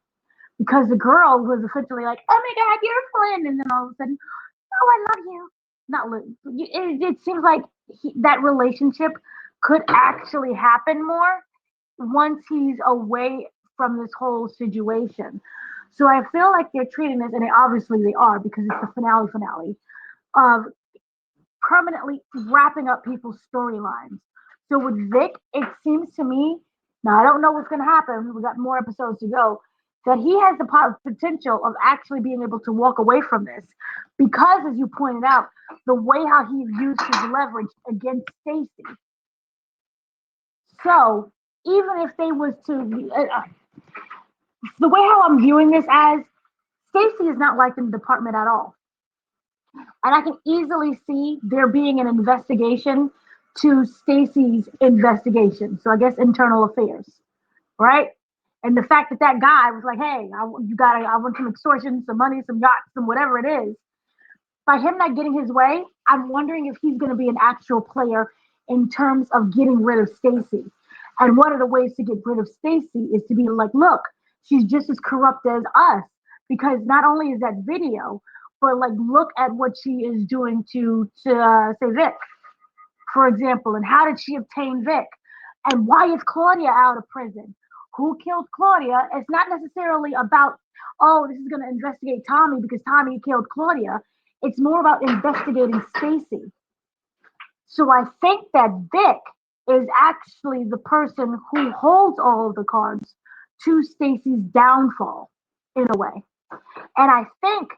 Because the girl was essentially like, oh my God, you're Flynn. And then all of a sudden, oh, I love you. Not it seems like that relationship could actually happen more once he's away from this whole situation. So I feel like they're treating this, and obviously they are because it's the finale of permanently wrapping up people's storylines. So with Vic, it seems to me, now I don't know what's going to happen. We got more episodes to go. That he has the potential of actually being able to walk away from this, because, as you pointed out, the way how he used his leverage against Stacy. So even if they was to, the way how I'm viewing this as, Stacy is not like in the department at all. And I can easily see there being an investigation to Stacy's investigation. So I guess internal affairs, right? And the fact that that guy was like, hey, I want some extortion, some money, some yachts, some whatever it is. By him not getting his way, I'm wondering if he's going to be an actual player in terms of getting rid of Stacy. And one of the ways to get rid of Stacy is to be like, look, she's just as corrupt as us. Because not only is that video, but like, look at what she is doing to say Vic, for example. And how did she obtain Vic? And why is Claudia out of prison? Who killed Claudia? It's not necessarily about, oh, this is going to investigate Tommy because Tommy killed Claudia. It's more about investigating Stacy. So I think that Vic is actually the person who holds all of the cards to Stacy's downfall, in a way. And I think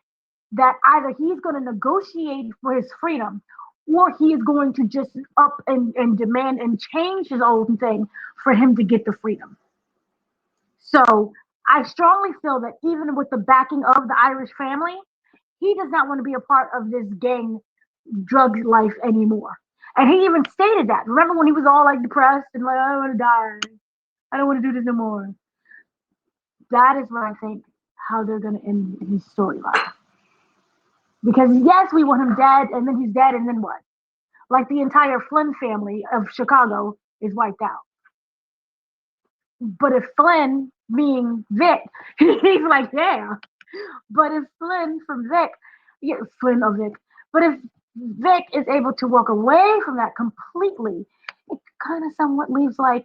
that either he's going to negotiate for his freedom, or he is going to just up and demand and change his own thing for him to get the freedom. So I strongly feel that even with the backing of the Irish family, he does not want to be a part of this gang drug life anymore. And he even stated that. Remember when he was all like depressed and like, I don't want to die. I don't want to do this no more. That is what I think how they're going to end his storyline. Because yes, we want him dead, and then he's dead, and then what? Like the entire Flynn family of Chicago is wiped out. But if Flynn, being Vic, he's like, yeah. But if Flynn from Vic, yeah, Flynn of Vic. But if Vic is able to walk away from that completely, it kind of somewhat leaves like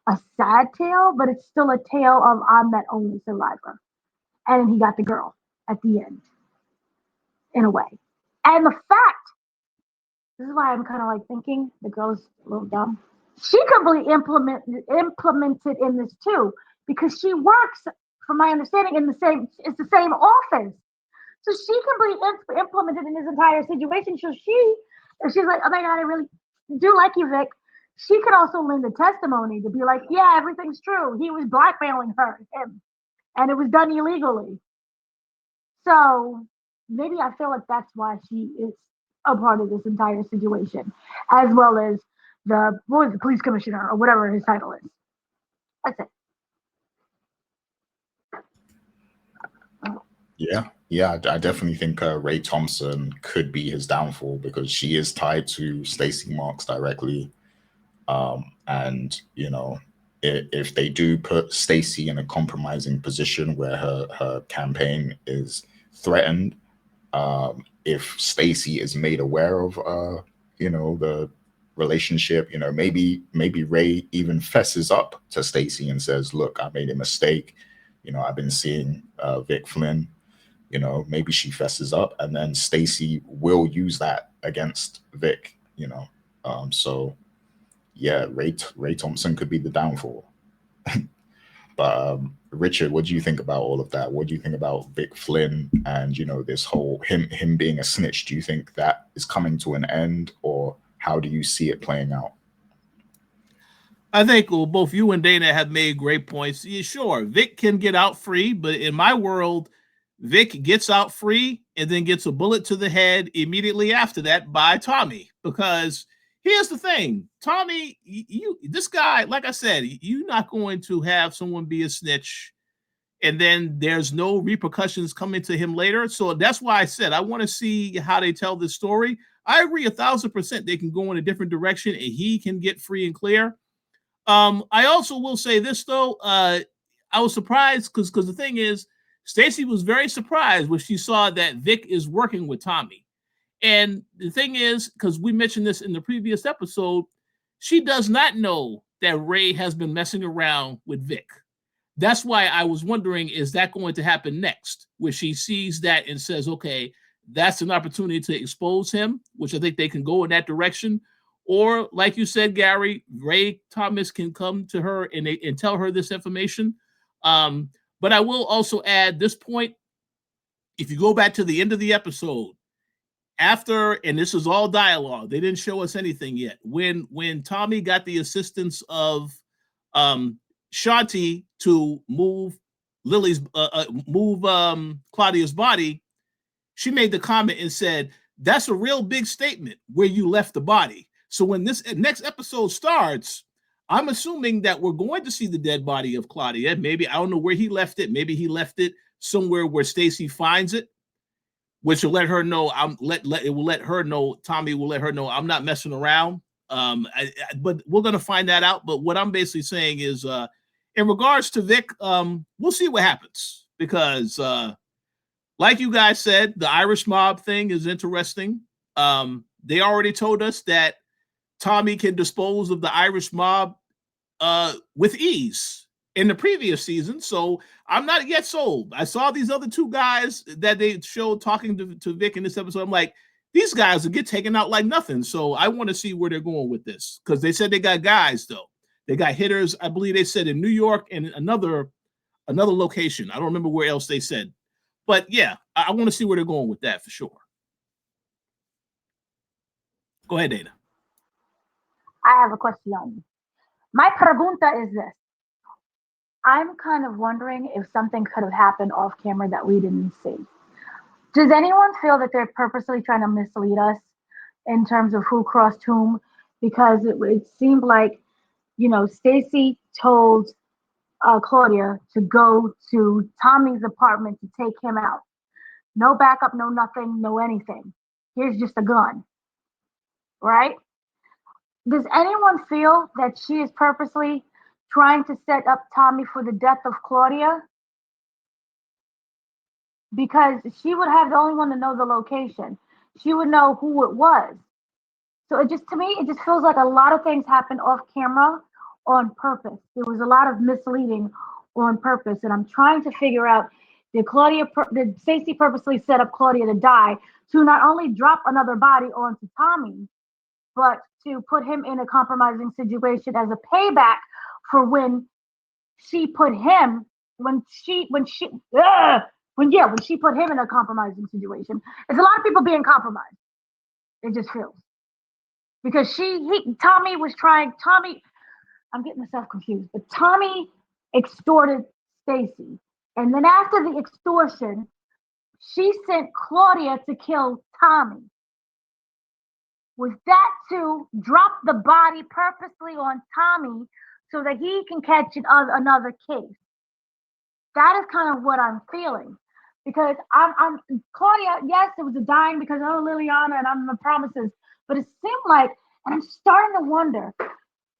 a sad tale, but it's still a tale of I'm that only survivor. And he got the girl at the end, in a way. And the fact, this is why I'm kind of like thinking the girl's a little dumb. She could be implemented in this too, because she works, from my understanding, it's the same office. So she can be implemented in this entire situation. So if she's like, oh my God, I really do like you, Vic, she could also lend a testimony to be like, yeah, everything's true. He was blackmailing him, and it was done illegally. So maybe I feel like that's why she is a part of this entire situation, as well as the police commissioner or whatever his title is. That's it. Yeah, I definitely think Ray Thompson could be his downfall, because she is tied to Stacy Marks directly. And you know, if they do put Stacy in a compromising position where her campaign is threatened, if Stacy is made aware of the relationship, maybe Ray even fesses up to Stacy and says, look, I made a mistake, I've been seeing Vic Flynn, maybe she fesses up, and then Stacy will use that against Vic, so yeah, Ray Thompson could be the downfall. But Richard, what do you think about all of that? What do you think about Vic Flynn and this whole him being a snitch? Do you think that is coming to an end, or how do you see it playing out? I think both you and Dana have made great points. Yeah, sure, Vic can get out free, but in my world, Vic gets out free and then gets a bullet to the head immediately after that by Tommy, because here's the thing, Tommy, this guy, like I said, you're not going to have someone be a snitch and then there's no repercussions coming to him later. So that's why I said I want to see how they tell this story. I agree 1,000% they can go in a different direction and he can get free and clear. I also will say this though, I was surprised because the thing is, Stacy was very surprised when she saw that Vic is working with Tommy. And the thing is, because we mentioned this in the previous episode, she does not know that Ray has been messing around with Vic. That's why I was wondering, is that going to happen next? Where she sees that and says, okay, that's an opportunity to expose him, which I think they can go in that direction. Or, like you said, Gary, Ray Thomas can come to her and tell her this information. But I will also add this point. If you go back to the end of the episode, after, and this is all dialogue, they didn't show us anything yet. When Tommy got the assistance of Shanti to move Claudia's body, she made the comment and said, that's a real big statement where you left the body. So when this next episode starts, I'm assuming that we're going to see the dead body of Claudia. Maybe, I don't know where he left it. Maybe he left it somewhere where Stacy finds it, which will let her know. It will let her know. Tommy will let her know I'm not messing around. But we're going to find that out. But what I'm basically saying is, in regards to Vic, we'll see what happens because, like you guys said, the Irish mob thing is interesting. They already told us that Tommy can dispose of the Irish mob with ease in the previous season. So I'm not yet sold. I saw these other two guys that they showed talking to Vic in this episode. I'm like, these guys will get taken out like nothing. So I want to see where they're going with this because they said they got guys, though. They got hitters, I believe they said in New York and another location. I don't remember where else they said. But yeah, I want to see where they're going with that for sure. Go ahead, Dana. I have a question. My pregunta is this. I'm kind of wondering if something could have happened off camera that we didn't see. Does anyone feel that they're purposely trying to mislead us in terms of who crossed whom? Because it seemed like, Stacy told Claudia to go to Tommy's apartment to take him out. No backup, no nothing, no anything. Here's just a gun. Right? Does anyone feel that she is purposely trying to set up Tommy for the death of Claudia? Because she would have the only one to know the location. She would know who it was. So to me, it just feels like a lot of things happened off camera on purpose. There was a lot of misleading on purpose. And I'm trying to figure out, did Stacy purposely set up Claudia to die to not only drop another body onto Tommy, but to put him in a compromising situation as a payback for when she put him in a compromising situation. There's a lot of people being compromised. It just feels. Because I'm getting myself confused, but Tommy extorted Stacy. And then after the extortion, she sent Claudia to kill Tommy. Was that to drop the body purposely on Tommy so that he can catch another case? That is kind of what I'm feeling. Because I'm Claudia, yes, it was a dying because Liliana and I'm the promises, but it seemed like, and I'm starting to wonder.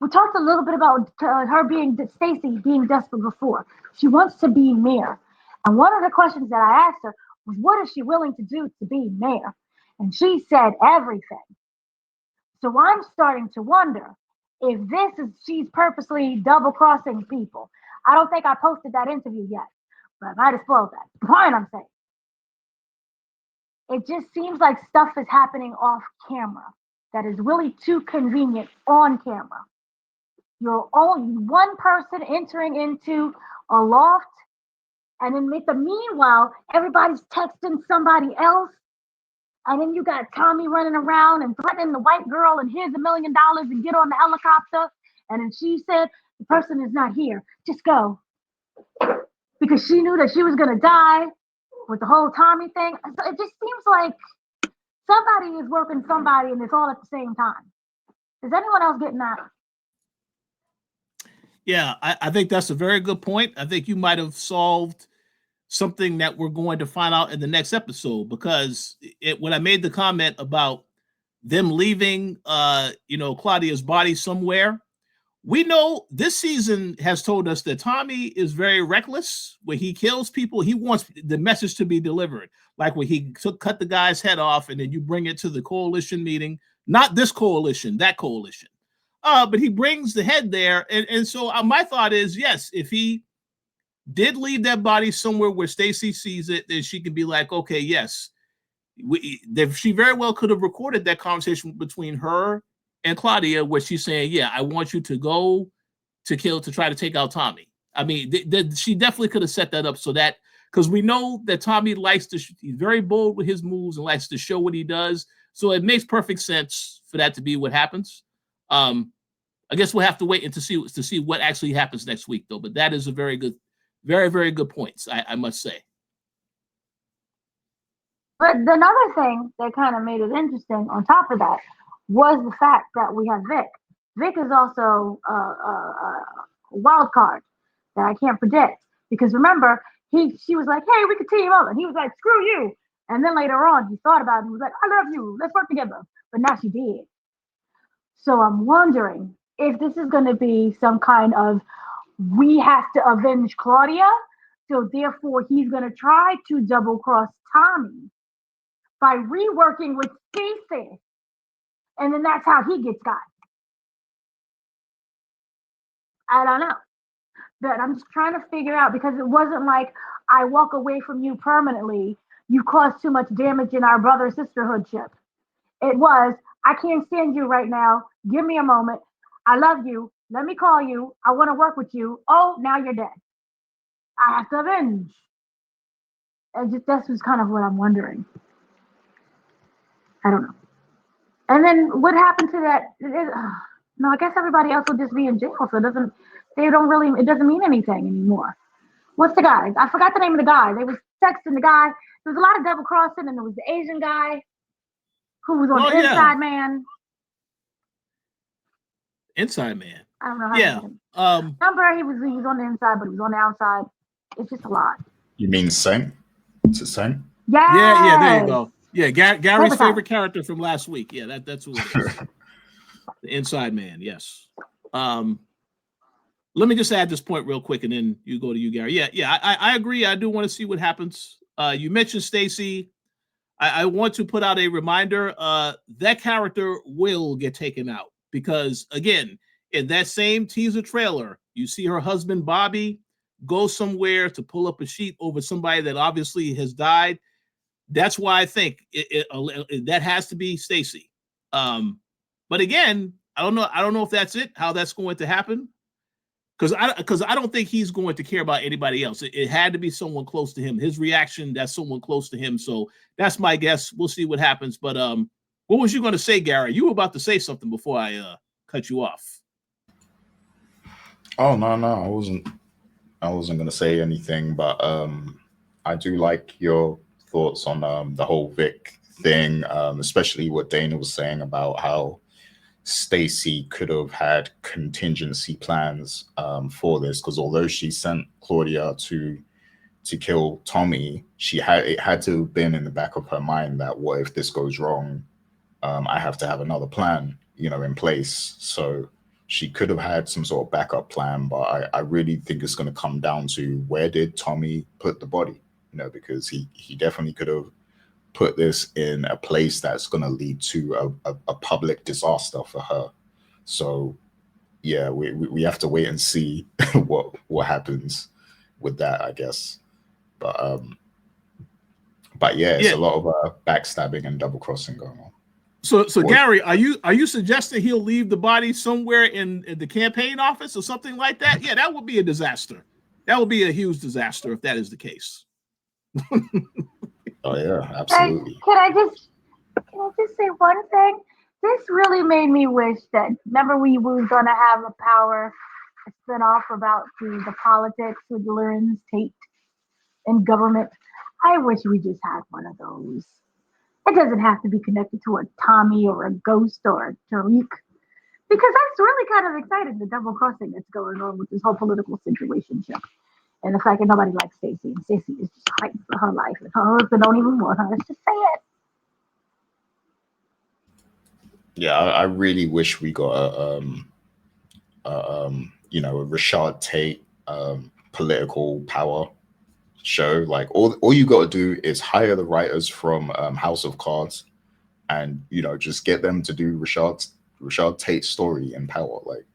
We talked a little bit about Stacy being desperate before. She wants to be mayor. And one of the questions that I asked her was, what is she willing to do to be mayor? And she said everything. So I'm starting to wonder if she's purposely double-crossing people. I don't think I posted that interview yet, but I might have spoiled that. The point I'm saying. It just seems like stuff is happening off camera that is really too convenient on camera. You're only one person entering into a loft, and then meanwhile, everybody's texting somebody else. And then you got Tommy running around and threatening the white girl, and here's $1 million and get on the helicopter. And then she said, the person is not here. Just go. Because she knew that she was going to die with the whole Tommy thing. So it just seems like somebody is working somebody and it's all at the same time. Is anyone else getting that? Yeah, I think that's a very good point. I think you might have solved something that we're going to find out in the next episode, because when I made the comment about them leaving Claudia's body somewhere, we know this season has told us that Tommy is very reckless. When he kills people, he wants the message to be delivered. Like when he cut the guy's head off and then you bring it to the coalition meeting, not this coalition, that coalition. But he brings the head there. And so my thought is, yes, if he did leave that body somewhere where Stacy sees it, then she can be like, okay, yes. She very well could have recorded that conversation between her and Claudia where she's saying, yeah, I want you to go to try to take out Tommy. I mean, she definitely could have set that up so that, because we know that Tommy likes to, he's very bold with his moves and likes to show what he does. So it makes perfect sense for that to be what happens. I guess we'll have to wait and to see what actually happens next week, though. But that is a very good, very, very good points, I must say. But another thing that kind of made it interesting on top of that was the fact that we have Vic. Vic is also a wild card that I can't predict, because remember, she was like, hey, we could team up. And he was like, screw you. And then later on, he thought about it and he was like, I love you. Let's work together. But now she did. So I'm wondering if this is going to be some kind of, we have to avenge Claudia. So therefore, he's going to try to double cross Tommy by reworking with Stacy. And then that's how he gets got. I don't know. But I'm just trying to figure out, because it wasn't like I walk away from you permanently. You caused too much damage in our brother sisterhood ship. It was, I can't stand you right now. Give me a moment. I love you. Let me call you. I want to work with you. Oh, now you're dead. I have to avenge. And just that's just kind of what I'm wondering. I don't know. And then what happened to that? No, I guess everybody else will just be in jail, so it doesn't mean anything anymore. What's the guy? I forgot the name of the guy. They was texting the guy. There was a lot of double crossing, and there was the Asian guy who was on the Inside Man. Inside Man. I don't know how to name him. Remember, he was on the inside, but he was on the outside. It's just a lot. You mean Sang? Is it Sang? Yeah, there you go. Yeah, Gary's favorite character from last week. Yeah, that's who it is. The Inside Man, yes. Let me just add this point real quick, and then you go to you, Gary. Yeah, I agree. I do want to see what happens. You mentioned Stacy. I want to put out a reminder. That character will get taken out, because, again, in that same teaser trailer, you see her husband, Bobby, go somewhere to pull up a sheet over somebody that obviously has died. That's why I think that has to be Stacy. But again, I don't know if that's it, how that's going to happen. Because I don't think he's going to care about anybody else. It had to be someone close to him. His reaction, that's someone close to him. So that's my guess. We'll see what happens. But what was you going to say, Gary? You were about to say something before I cut you off. Oh, no, I wasn't going to say anything, but I do like your thoughts on the whole Vic thing, especially what Dana was saying about how Stacy could have had contingency plans for this, because although she sent Claudia to kill Tommy, it had to have been in the back of her mind that what if this goes wrong? I have to have another plan, in place. So she could have had some sort of backup plan, but I really think it's going to come down to, where did Tommy put the body? Because he definitely could have put this in a place that's going to lead to a public disaster for her. So yeah, we have to wait and see what happens with that, I guess. But yeah, it's a lot of backstabbing and double crossing going on. So Gary, are you suggesting he'll leave the body somewhere in the campaign office or something like that? Yeah, that would be a disaster. That would be a huge disaster if that is the case. Oh yeah, absolutely. Can I just say one thing? This really made me wish that, remember, we were going to have a power spin-off about the politics with Lorenz Tate and government. I wish we just had one of those. It doesn't have to be connected to a Tommy or a Ghost or a Tariq. Because that's really kind of exciting, the double crossing that's going on with this whole political situation. And the fact that nobody likes Stacy, and Stacy is just fighting for her life, and her husband don't even want her. It's just sad. Yeah, I really wish we got a Rashad Tate political power show. Like all you got to do is hire the writers from House of Cards, and just get them to do Rashad Tate's story in Power. Like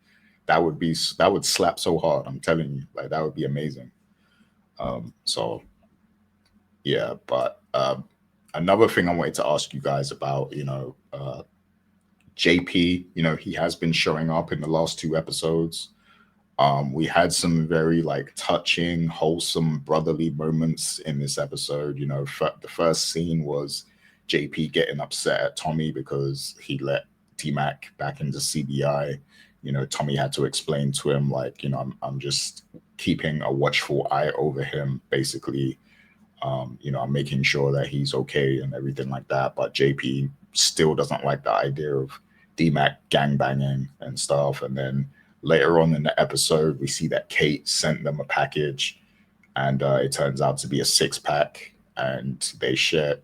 that would slap so hard. I'm telling you, like that would be amazing. So yeah, but another thing I wanted to ask you guys about, JP, he has been showing up in the last two episodes. We had some very like touching, wholesome, brotherly moments in this episode. The first scene was JP getting upset at Tommy because he let T-Mac back into CBI. Tommy had to explain to him, like, I'm just keeping a watchful eye over him, basically. I'm making sure that he's okay and everything like that. But JP still doesn't like the idea of D-Mac gangbanging and stuff. And then later on in the episode, we see that Kate sent them a package, and it turns out to be a 6-pack, and they share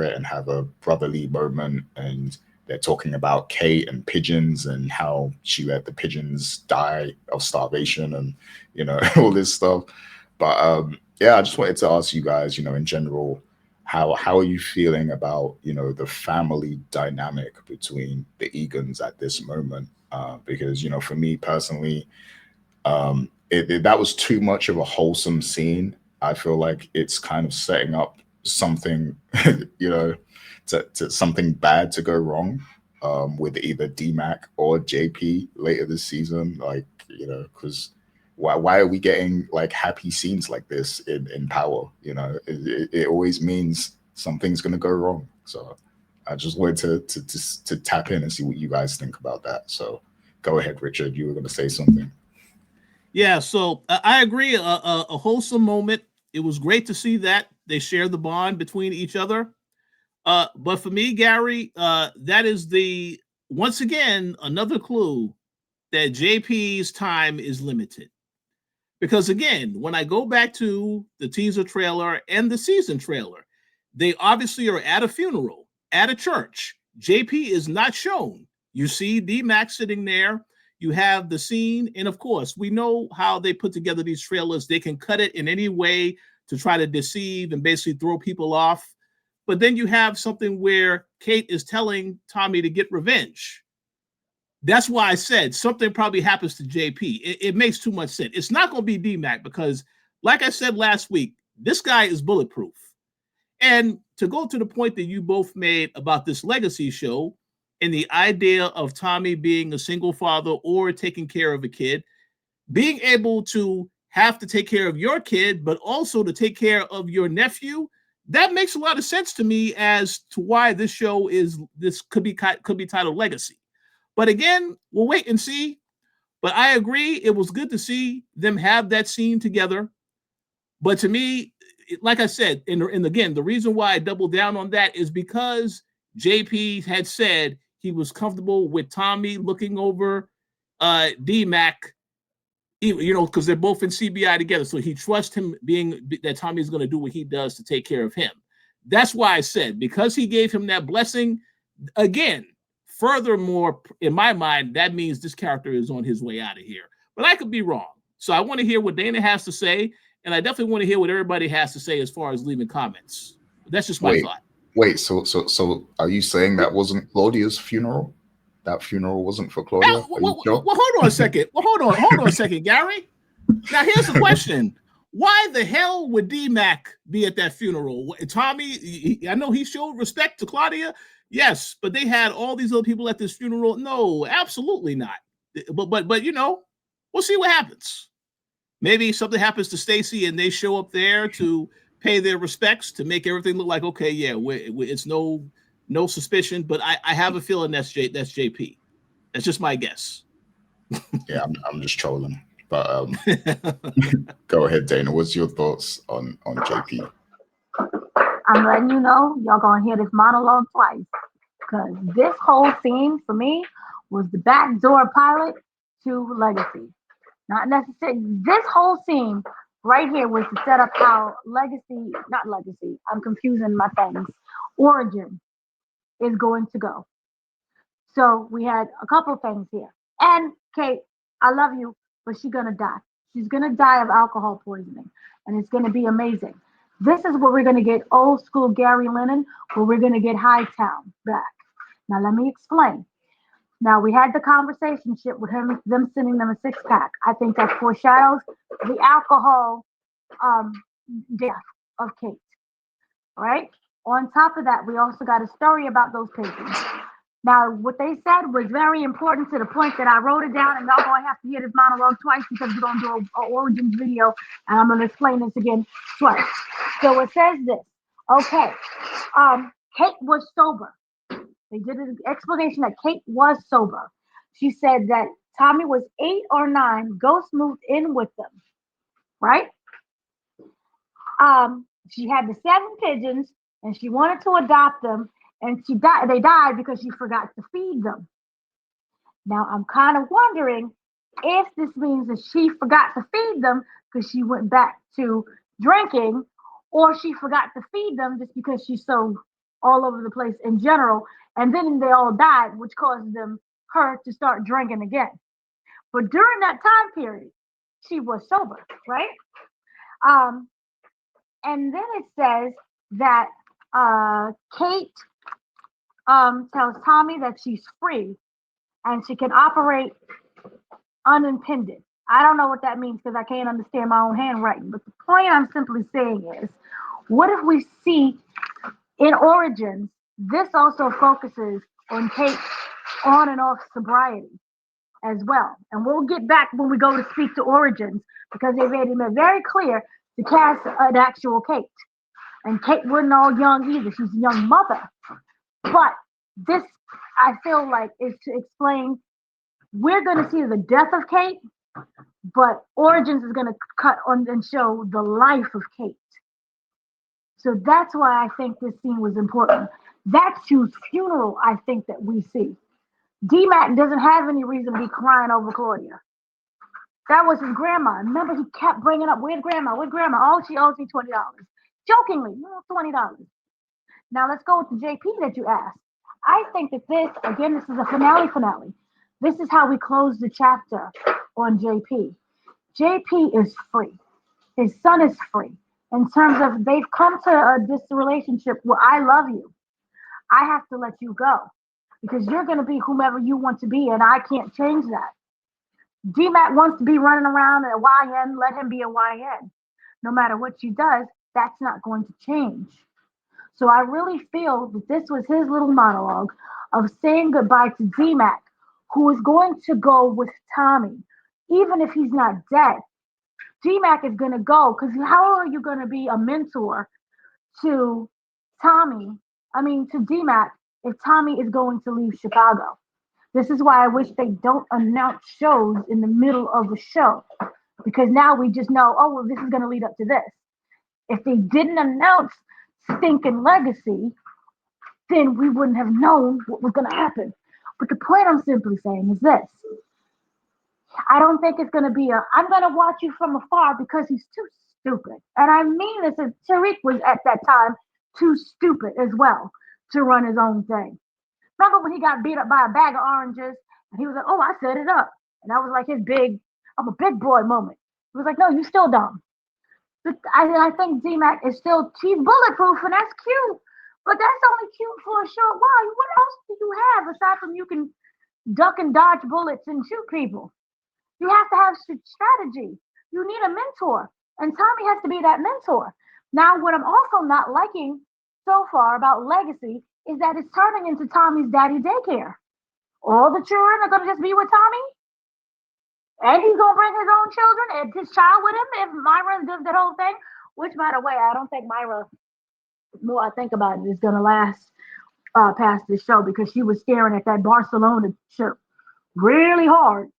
it and have a brotherly moment, and they're talking about Kate and pigeons and how she let the pigeons die of starvation and all this stuff. But yeah, I just wanted to ask you guys, in general, how are you feeling about the family dynamic between the Egans at this moment? Because for me personally, that was too much of a wholesome scene. I feel like it's kind of setting up something, to something bad to go wrong, with either DMAC or JP later this season. Like, because why are we getting like happy scenes like this in Power? It always means something's gonna go wrong. So I just wanted to tap in and see what you guys think about that. So go ahead, Richard. You were gonna say something. Yeah, so I agree. A wholesome moment. It was great to see that they share the bond between each other. But for me, Gary, that is once again another clue that JP's time is limited. Because again, when I go back to the teaser trailer and the season trailer, they obviously are at a funeral, at a church. JP is not shown. You see D-Max sitting there. You have the scene. And of course, we know how they put together these trailers. They can cut it in any way to try to deceive and basically throw people off. But then you have something where Kate is telling Tommy to get revenge. That's why I said something probably happens to JP. It makes too much sense. It's not going to be D-Mac because, like I said last week, this guy is bulletproof. And to go to the point that you both made about this legacy show and the idea of Tommy being a single father or taking care of a kid, being able to have to take care of your kid, but also to take care of your nephew, that makes a lot of sense to me as to why this show could be titled Legacy. But again, we'll wait and see. But I agree, it was good to see them have that scene together. But to me, like I said, and again, the reason why I doubled down on that is because JP had said he was comfortable with Tommy looking over D-Mac, because they're both in CBI together. So he trusts him that Tommy's going to do what he does to take care of him. That's why I said, because he gave him that blessing, again, furthermore, in my mind, that means this character is on his way out of here. But I could be wrong. So I want to hear what Dana has to say, and I definitely want to hear what everybody has to say as far as leaving comments. That's just my thought. Wait, so are you saying that wasn't Claudia's funeral? That funeral wasn't for Claudia? Well, hold on a second. Hold on a second, Gary. Now, here's the question. Why the hell would D-Mac be at that funeral? Tommy, I know he showed respect to Claudia. Yes, but they had all these other people at this funeral. No, absolutely not. But we'll see what happens. Maybe something happens to Stacy and they show up there to pay their respects to make everything look like, okay, yeah, it's no suspicion. But I have a feeling that's JP. That's just my guess. Yeah, I'm just trolling. But go ahead, Dana. What's your thoughts on JP? I'm letting you know, y'all gonna hear this monologue twice. Because this whole scene for me was the backdoor pilot to Legacy. Not necessarily. This whole scene right here was to set up how Legacy, not Legacy, I'm confusing my things, Origin is going to go. So we had a couple things here. And Kate, I love you, but she's gonna die. She's gonna die of alcohol poisoning, and it's gonna be amazing. This is where we're gonna get old school Gary Lennon, where we're gonna get Hightown back. Now let me explain. Now we had the conversation shit with him, them sending them a six pack. I think that foreshadows the alcohol um, death of Kate. Right. On top of that, we also got a story about those pigeons. Now, what they said was very important to the point that I wrote it down, and y'all gonna have to hear this monologue twice because we're gonna do an origins video, and I'm gonna explain this again twice. So it says this. Okay, Kate was sober. They did an explanation that Kate was sober. She said that Tommy was 8 or 9. Ghost moved in with them, right? She had the 7 pigeons, and she wanted to adopt them, and she died. They died because she forgot to feed them. Now I'm kind of wondering if this means that she forgot to feed them because she went back to drinking, or she forgot to feed them just because she's so all over the place in general, and then they all died, which caused her to start drinking again. But during that time period, she was sober, right? And then it says that Kate tells Tommy that she's free and she can operate unimpeded. I don't know what that means because I can't understand my own handwriting. But the point I'm simply saying is, what if we see in Origins, this also focuses on Kate's on and off sobriety as well. And we'll get back when we go to speak to Origins because they made it very clear to cast an actual Kate. And Kate wasn't all young either. She's a young mother. But this, I feel like, is to explain we're going to see the death of Kate, but Origins is going to cut on and show the life of Kate. So that's why I think this scene was important. That's whose funeral I think that we see. D-Mac doesn't have any reason to be crying over Claudia. That was his grandma. Remember, he kept bringing up, where's grandma? Where's grandma? Oh, she owes me $20. Jokingly, $20. Now let's go with the JP that you asked. I think that this is a finale. This is how we close the chapter on JP. JP is free. His son is free. In terms of they've come to this relationship where I love you. I have to let you go because you're going to be whomever you want to be, and I can't change that. DMAT wants to be running around at YN, let him be a YN. No matter what she does, that's not going to change. So I really feel that this was his little monologue of saying goodbye to DMAC, who is going to go with Tommy, even if he's not dead. DMAC is going to go because how are you going to be a mentor to DMAC if Tommy is going to leave Chicago? This is why I wish they don't announce shows in the middle of a show because now we just know, oh, well, this is going to lead up to this. If they didn't announce Stinking Legacy, then we wouldn't have known what was going to happen. But the point I'm simply saying is this. I don't think it's going to be I'm going to watch you from afar because he's too stupid. And I mean this, as Tariq was at that time too stupid as well to run his own thing. Remember when he got beat up by a bag of oranges and he was like, oh, I set it up. And that was like his I'm a big boy moment. He was like, no, you still dumb. But I think D-Mac is she's bulletproof and that's cute. But that's only cute for a short while. What else do you have aside from you can duck and dodge bullets and shoot people? You have to have strategy. You need a mentor. And Tommy has to be that mentor. Now, what I'm also not liking so far about Legacy is that it's turning into Tommy's daddy daycare. All the children are going to just be with Tommy. And he's going to bring his own children and his child with him if Myra does that whole thing. Which, by the way, I don't think Myra, the more I think about it, is going to last past this show because she was staring at that Barcelona show really hard.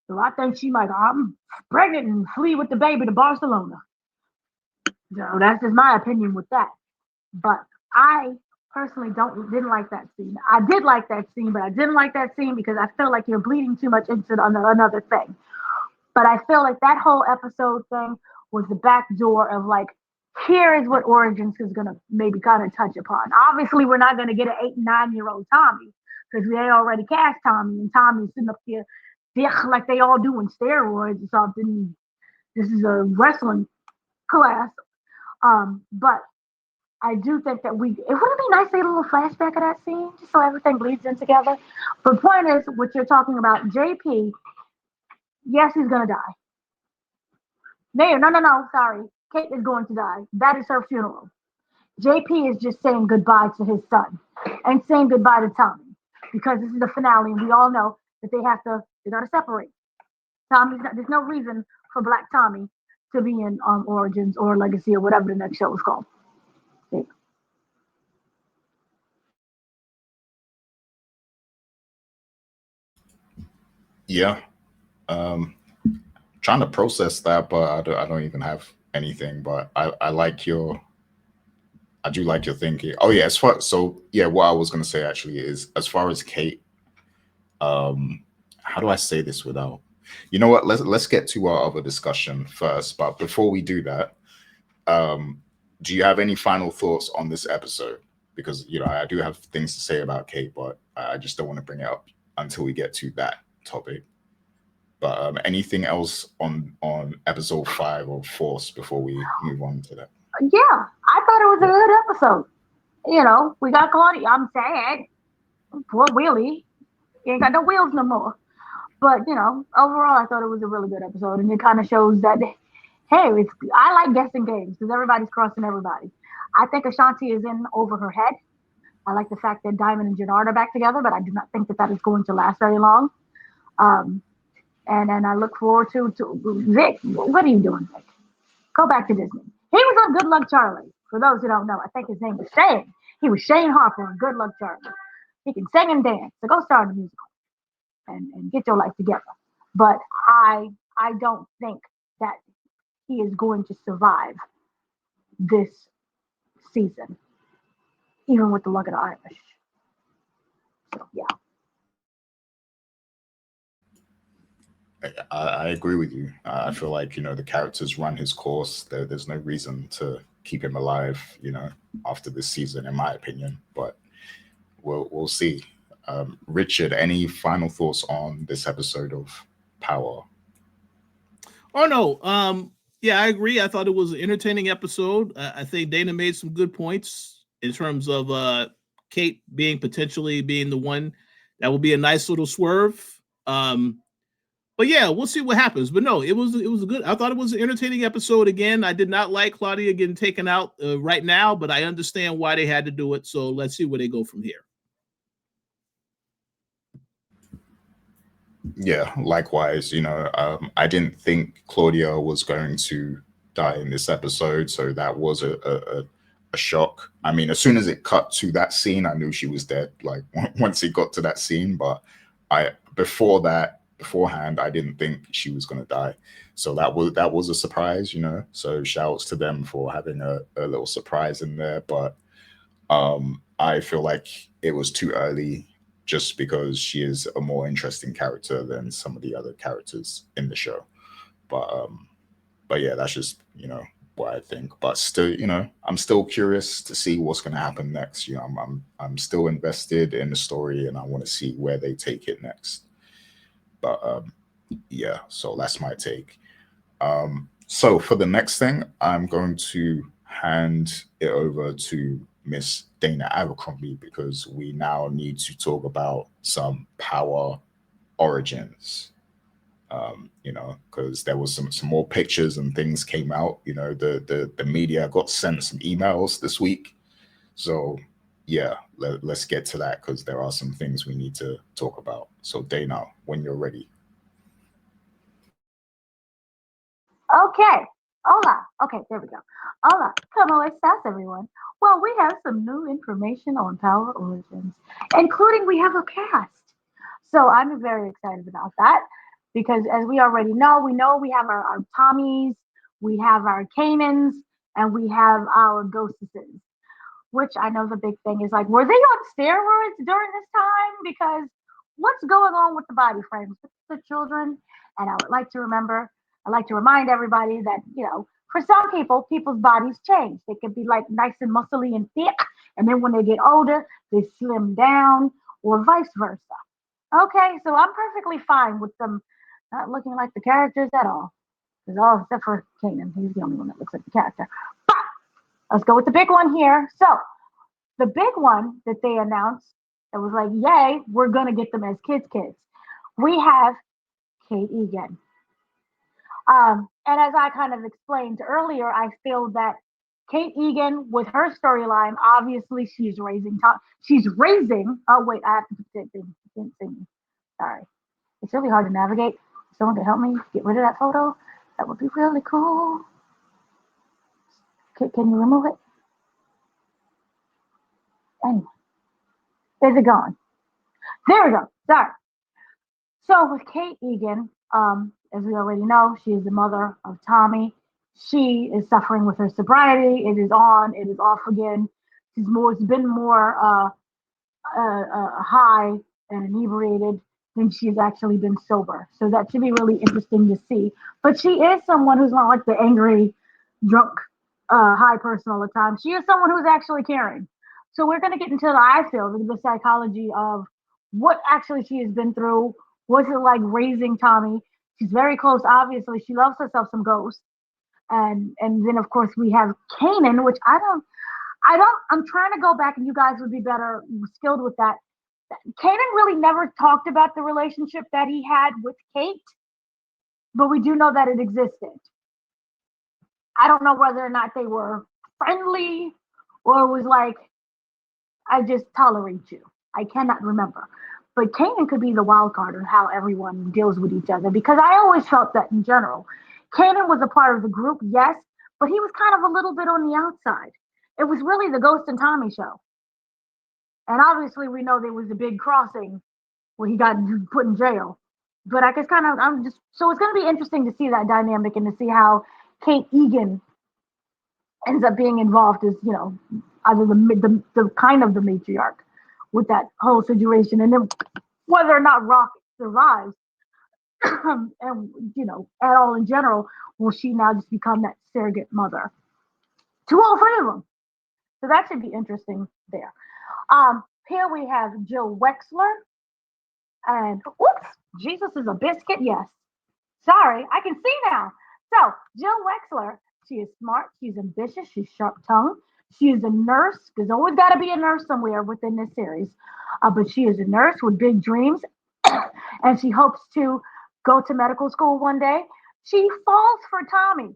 So I think she might, I'm pregnant and flee with the baby to Barcelona. So that's just my opinion with that. But I personally didn't like that scene. I did like that scene, but I didn't like that scene because I feel like you're bleeding too much into another thing. But I feel like that whole episode thing was the back door of like, here is what Origins is gonna maybe kind of touch upon. Obviously, we're not gonna get an 8 and 9 year old Tommy because we already cast Tommy, and Tommy's sitting up here like they all do in steroids or something. This is a wrestling class. But I do think that it wouldn't be nice to get a little flashback of that scene just so everything bleeds in together. But the point is, what you're talking about, JP, yes, he's gonna die. No, sorry. Kate is going to die. That is her funeral. JP is just saying goodbye to his son and saying goodbye to Tommy because this is the finale and we all know that they gotta separate. There's no reason for Black Tommy to be in Origins or Legacy or whatever the next show is called. See? Yeah. Um, Trying to process that, but I don't even have anything. But I do like your thinking. Oh yeah, what I was gonna say actually is as far as Kate, how do I say this without, you know what? Let's get to our other discussion first. But before we do that, um, do you have any final thoughts on this episode? Because I do have things to say about Kate, but I just don't want to bring it up until we get to that topic. But anything else on episode 5 or Force before we move on to that? Yeah, I thought it was a good episode. We got Claudia. I'm sad. Poor Willie. He ain't got no wheels no more. But overall, I thought it was a really good episode, and it kind of shows that hey, I like guessing games because everybody's crossing everybody. I think Ashanti is in over her head. I like the fact that Diamond and Jannard are back together, but I do not think that is going to last very long. Um, and I look forward to Vic. What are you doing, Vic? Go back to Disney. He was on Good Luck Charlie. For those who don't know, I think his name was Shane. He was Shane Harper on Good Luck Charlie. He can sing and dance. So go start a musical and get your life together. But I don't think that he is going to survive this season, even with the luck of the Irish. So yeah. I agree with you. I feel like the characters run his course. There's no reason to keep him alive. After this season, in my opinion. But we'll see. Richard, any final thoughts on this episode of Power? Oh no. Yeah, I agree. I thought it was an entertaining episode. I think Dana made some good points in terms of Kate potentially being the one that will be a nice little swerve. But yeah, we'll see what happens. But no, it was a good. I thought it was an entertaining episode. Again, I did not like Claudia getting taken out right now, but I understand why they had to do it. So let's see where they go from here. Yeah, likewise. I didn't think Claudia was going to die in this episode, so that was a shock. I mean, as soon as it cut to that scene, I knew she was dead. Like once it got to that scene, but beforehand, I didn't think she was going to die. So that was a surprise. So shouts to them for having a little surprise in there. But I feel like it was too early, just because she is a more interesting character than some of the other characters in the show. But yeah, that's just what I think. But still, I'm still curious to see what's going to happen next. I'm still invested in the story, and I want to see where they take it next. But yeah, so that's my take. So for the next thing, I'm going to hand it over to Miss Dana Abercrombie, because we now need to talk about some Power origins. Because there was some more pictures and things came out. The media got sent some emails this week. So yeah, let's get to that, because there are some things we need to talk about. So Dana, when you're ready. Okay. Hola. Okay, there we go. Hola. ¿Cómo estás, everyone? Well, we have some new information on Power Origins, including we have a cast. So I'm very excited about that because, as we already know, we have our Tommies, we have our Canans, and we have our Ghostesses. which I know the big thing is like, were they on steroids during this time? Because what's going on with the body frames with the children? And I like to remind everybody that, for some people, people's bodies change. They can be like nice and muscly and thick, and then when they get older, they slim down, or vice versa. Okay, so I'm perfectly fine with them not looking like the characters at all. Because all except for Kanan, he's the only one that looks like the character. But let's go with the big one here. So the big one that they announced, it was like, yay, we're gonna get them as kids. We have Kate Egan. And as I kind of explained earlier, I feel that Kate Egan, with her storyline, obviously she's raising. She's raising. Oh wait, I have to put it. Didn't see me. Sorry, it's really hard to navigate. Someone could help me get rid of that photo. That would be really cool. Can you remove it? Anyway, is it gone? There we go. Sorry. So with Kate Egan, as we already know, she is the mother of Tommy. She is suffering with her sobriety. It is on, it is off again. It's been more high and inebriated than she's actually been sober. So that should be really interesting to see. But she is someone who's not like the angry, drunk, high person all the time. She is someone who's actually caring. So we're going to get into I feel, the psychology of what actually she has been through. What's it like raising Tommy? She's very close, obviously. She loves herself some ghosts. And then of course we have Kanan, which I'm trying to go back and you guys would be better skilled with that. Kanan really never talked about the relationship that he had with Kate, but we do know that it existed. I don't know whether or not they were friendly or it was like, I just tolerate you. I cannot remember. But Kanan could be the wild card on how everyone deals with each other because I always felt that in general. Kanan was a part of the group, yes, but he was kind of a little bit on the outside. It was really the Ghost and Tommy show. And obviously we know there was a big crossing where he got put in jail. But I guess so it's going to be interesting to see that dynamic and to see how Kate Egan ends up being involved as, either the kind of the matriarch with that whole situation. And then whether or not Rocket survives and, at all in general, will she now just become that surrogate mother to all three of them? So that should be interesting there. Here we have Jill Wexler. And oops, Jesus is a biscuit. Yes. Sorry, I can see now. So Jill Wexler, she is smart, she's ambitious, she's sharp-tongued. She is a nurse. There's always got to be a nurse somewhere within this series. But she is a nurse with big dreams, and she hopes to go to medical school one day. She falls for Tommy,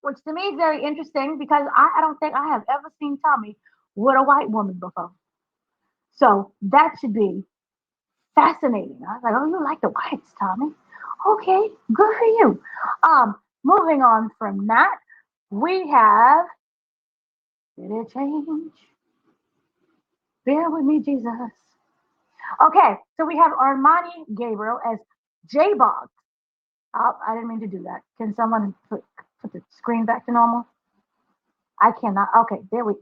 which to me is very interesting because I don't think I have ever seen Tommy with a white woman before. So that should be fascinating. I was like, oh, you like the whites, Tommy? Okay, good for you. Moving on from that, we have did it change? Bear with me, Jesus. Okay, so we have Armani Gabriel as J-Bog. Oh, I didn't mean to do that. Can someone put the screen back to normal? I cannot. Okay, there we go.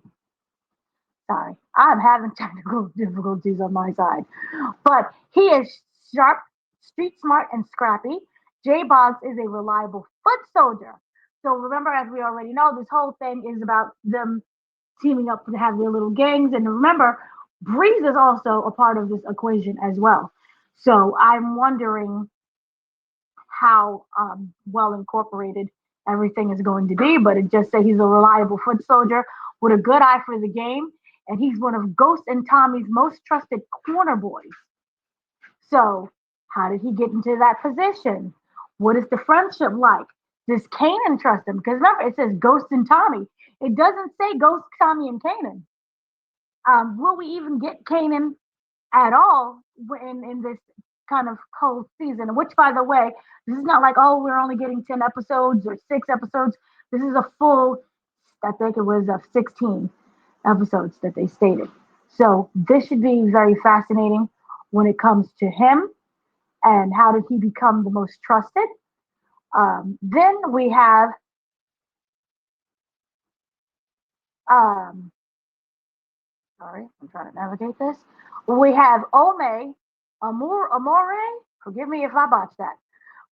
Sorry, I'm having technical difficulties on my side. But he is sharp, street smart, and scrappy. Jay Boggs is a reliable foot soldier. So remember, as we already know, this whole thing is about them teaming up to have their little gangs. And remember, Breeze is also a part of this equation as well. So I'm wondering how well incorporated everything is going to be. But it just says he's a reliable foot soldier with a good eye for the game. And he's one of Ghost and Tommy's most trusted corner boys. So how did he get into that position? What is the friendship like? Does Kanan trust him? Because remember, it says Ghost and Tommy. It doesn't say Ghost, Tommy, and Kanan. Will we even get Kanan at all in this kind of whole season? Which, by the way, this is not like, oh, we're only getting 10 episodes or 6 episodes. This is a full, I think it was 16 episodes that they stated. So this should be very fascinating when it comes to him and how did he become the most trusted. Then we have Sorry, I'm trying to navigate this. We have Amore. Forgive me if I botched that,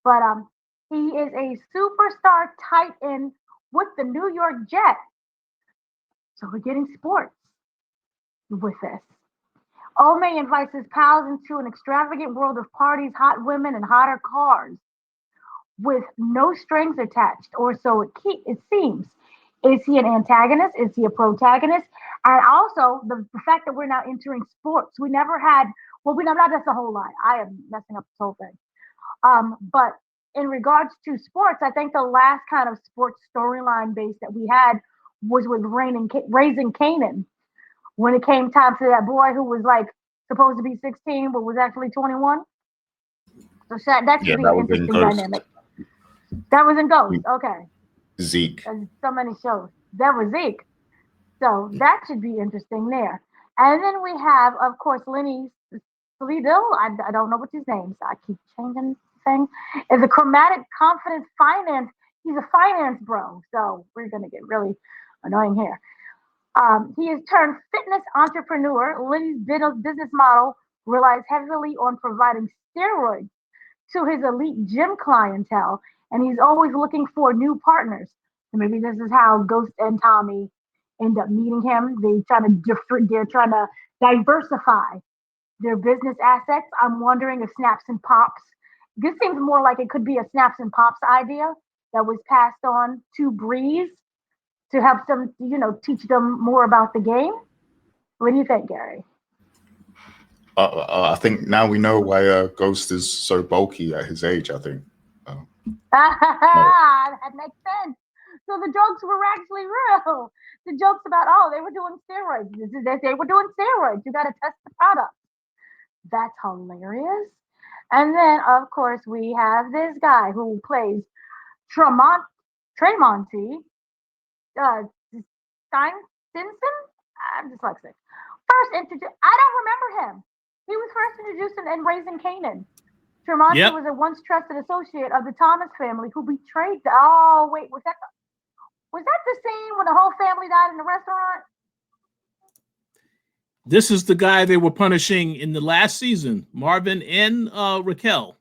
but he is a superstar tight end with the New York Jets. So we're getting sports with this. Ome invites his pals into an extravagant world of parties, hot women, and hotter cars with no strings attached, or so it seems. Is he an antagonist? Is he a protagonist? And also the fact that we're now entering sports. We never had, well, we never, that's the whole lie. I am messing up this whole thing. But in regards to sports, I think the last kind of sports storyline base that we had was with Raising Canaan when it came time to that boy who was like supposed to be 16 but was actually 21. So that Yeah, should be that an was in interesting Ghost. dynamic. That was in Ghost. Okay. Zeke. There's so many shows. That was Zeke. So that should be interesting there. And then we have, of course, Lenny Sleedle. I don't know what his name is. I keep changing thing. Is a chromatic, confident finance. He's a finance bro. So we're going to get really annoying here. He is turned fitness entrepreneur. Lenny's business model relies heavily on providing steroids to his elite gym clientele, and he's always looking for new partners. So maybe this is how Ghost and Tommy end up meeting him. They're trying to diversify their business assets. I'm wondering if Snaps and Pops. This seems more like it could be a Snaps and Pops idea that was passed on to Breeze to help them, teach them more about the game. What do you think, Gary? I think now we know why Ghost is so bulky at his age. I think. That makes sense. So the jokes were actually real. The jokes about, oh, they were doing steroids. They were doing steroids. You got to test the product. That's hilarious. And then, of course, we have this guy who plays Tremonti Stinson. I'm dyslexic. First introduced. I don't remember him. He was first introduced in Raising Canaan. Tremonti was a once trusted associate of the Thomas family who betrayed the. Oh wait, was that the scene when the whole family died in the restaurant? This is the guy they were punishing in the last season, Marvin and Raquel.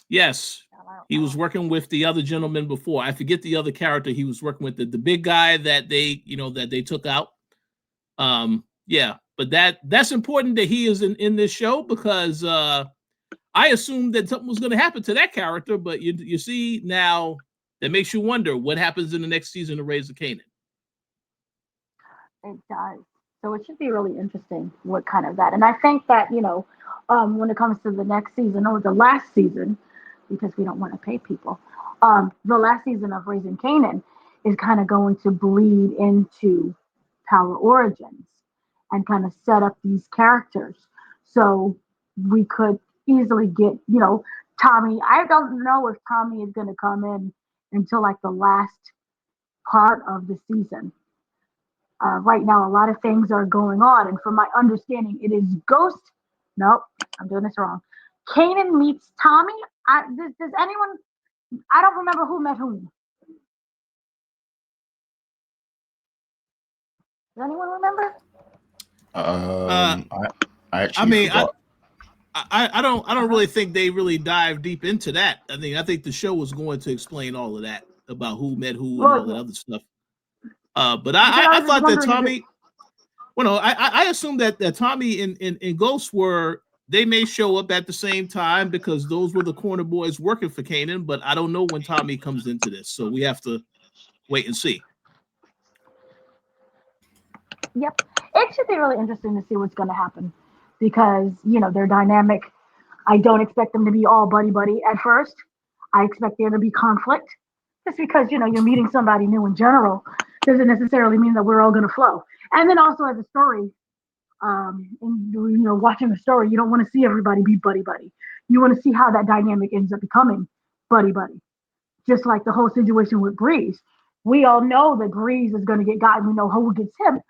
Yes, he was working with the other gentleman before. I forget the other character he was working with, the big guy that they took out. Yeah, but that's important that he is in this show because I assumed that something was going to happen to that character, but you see now that makes you wonder what happens in the next season of Raising Canaan. It does. So it should be really interesting what kind of that. And I think that, when it comes to the next season or the last season, because we don't want to pay people, the last season of Raising Canaan is kind of going to bleed into Power Origins and kind of set up these characters. So we could easily get, Tommy. I don't know if Tommy is going to come in until like the last part of the season. Right now, a lot of things are going on, and from my understanding, it is Ghost. Nope, I'm doing this wrong. Kanan meets Tommy. Does anyone? I don't remember who met whom. Does anyone remember? I actually forgot. I don't really think they really dive deep into that. I think the show was going to explain all of that about who met who and all that other stuff. But I thought that Tommy, I assumed that Tommy and Ghost they may show up at the same time because those were the corner boys working for Kanan, but I don't know when Tommy comes into this. So we have to wait and see. Yep. It should be really interesting to see what's going to happen because, they're dynamic. I don't expect them to be all buddy at first. I expect there to be conflict just because, you're meeting somebody new in general doesn't necessarily mean that we're all going to flow. And then also as a story, watching a story, you don't want to see everybody be buddy. You want to see how that dynamic ends up becoming buddy. Just like the whole situation with Breeze. We all know that Breeze is going to get gotten. We know who gets him,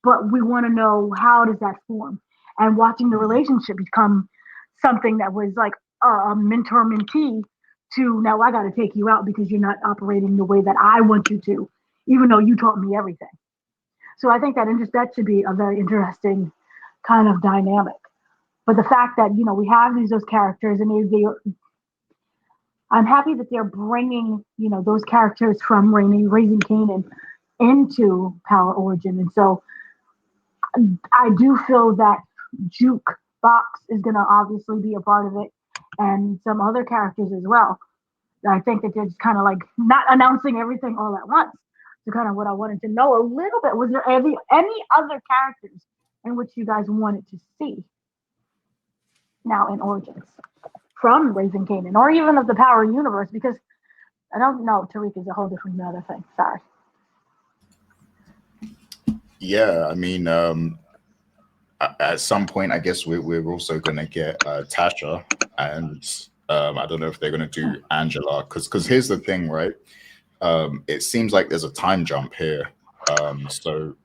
but we want to know how does that form. And watching the relationship become something that was like a mentor-mentee to now I got to take you out because you're not operating the way that I want you to, even though you taught me everything. So I think that should be a very interesting kind of dynamic. But the fact that we have those characters, and I'm happy that they're bringing those characters from Raising Kanan into Power Origin, and so I do feel that Juke Box is going to obviously be a part of it, and some other characters as well. I think that they're just kind of like not announcing everything all at once. So kind of what I wanted to know a little bit, was there any other characters in which you guys wanted to see now in Origins from Raising Kanan, or even of the Power universe? Because I don't know, Tariq is a whole different other thing. Sorry. Yeah, I mean, at some point, I guess we're also gonna get Tasha, and I don't know if they're gonna do Angela, because here's the thing, right? It seems like there's a time jump here. So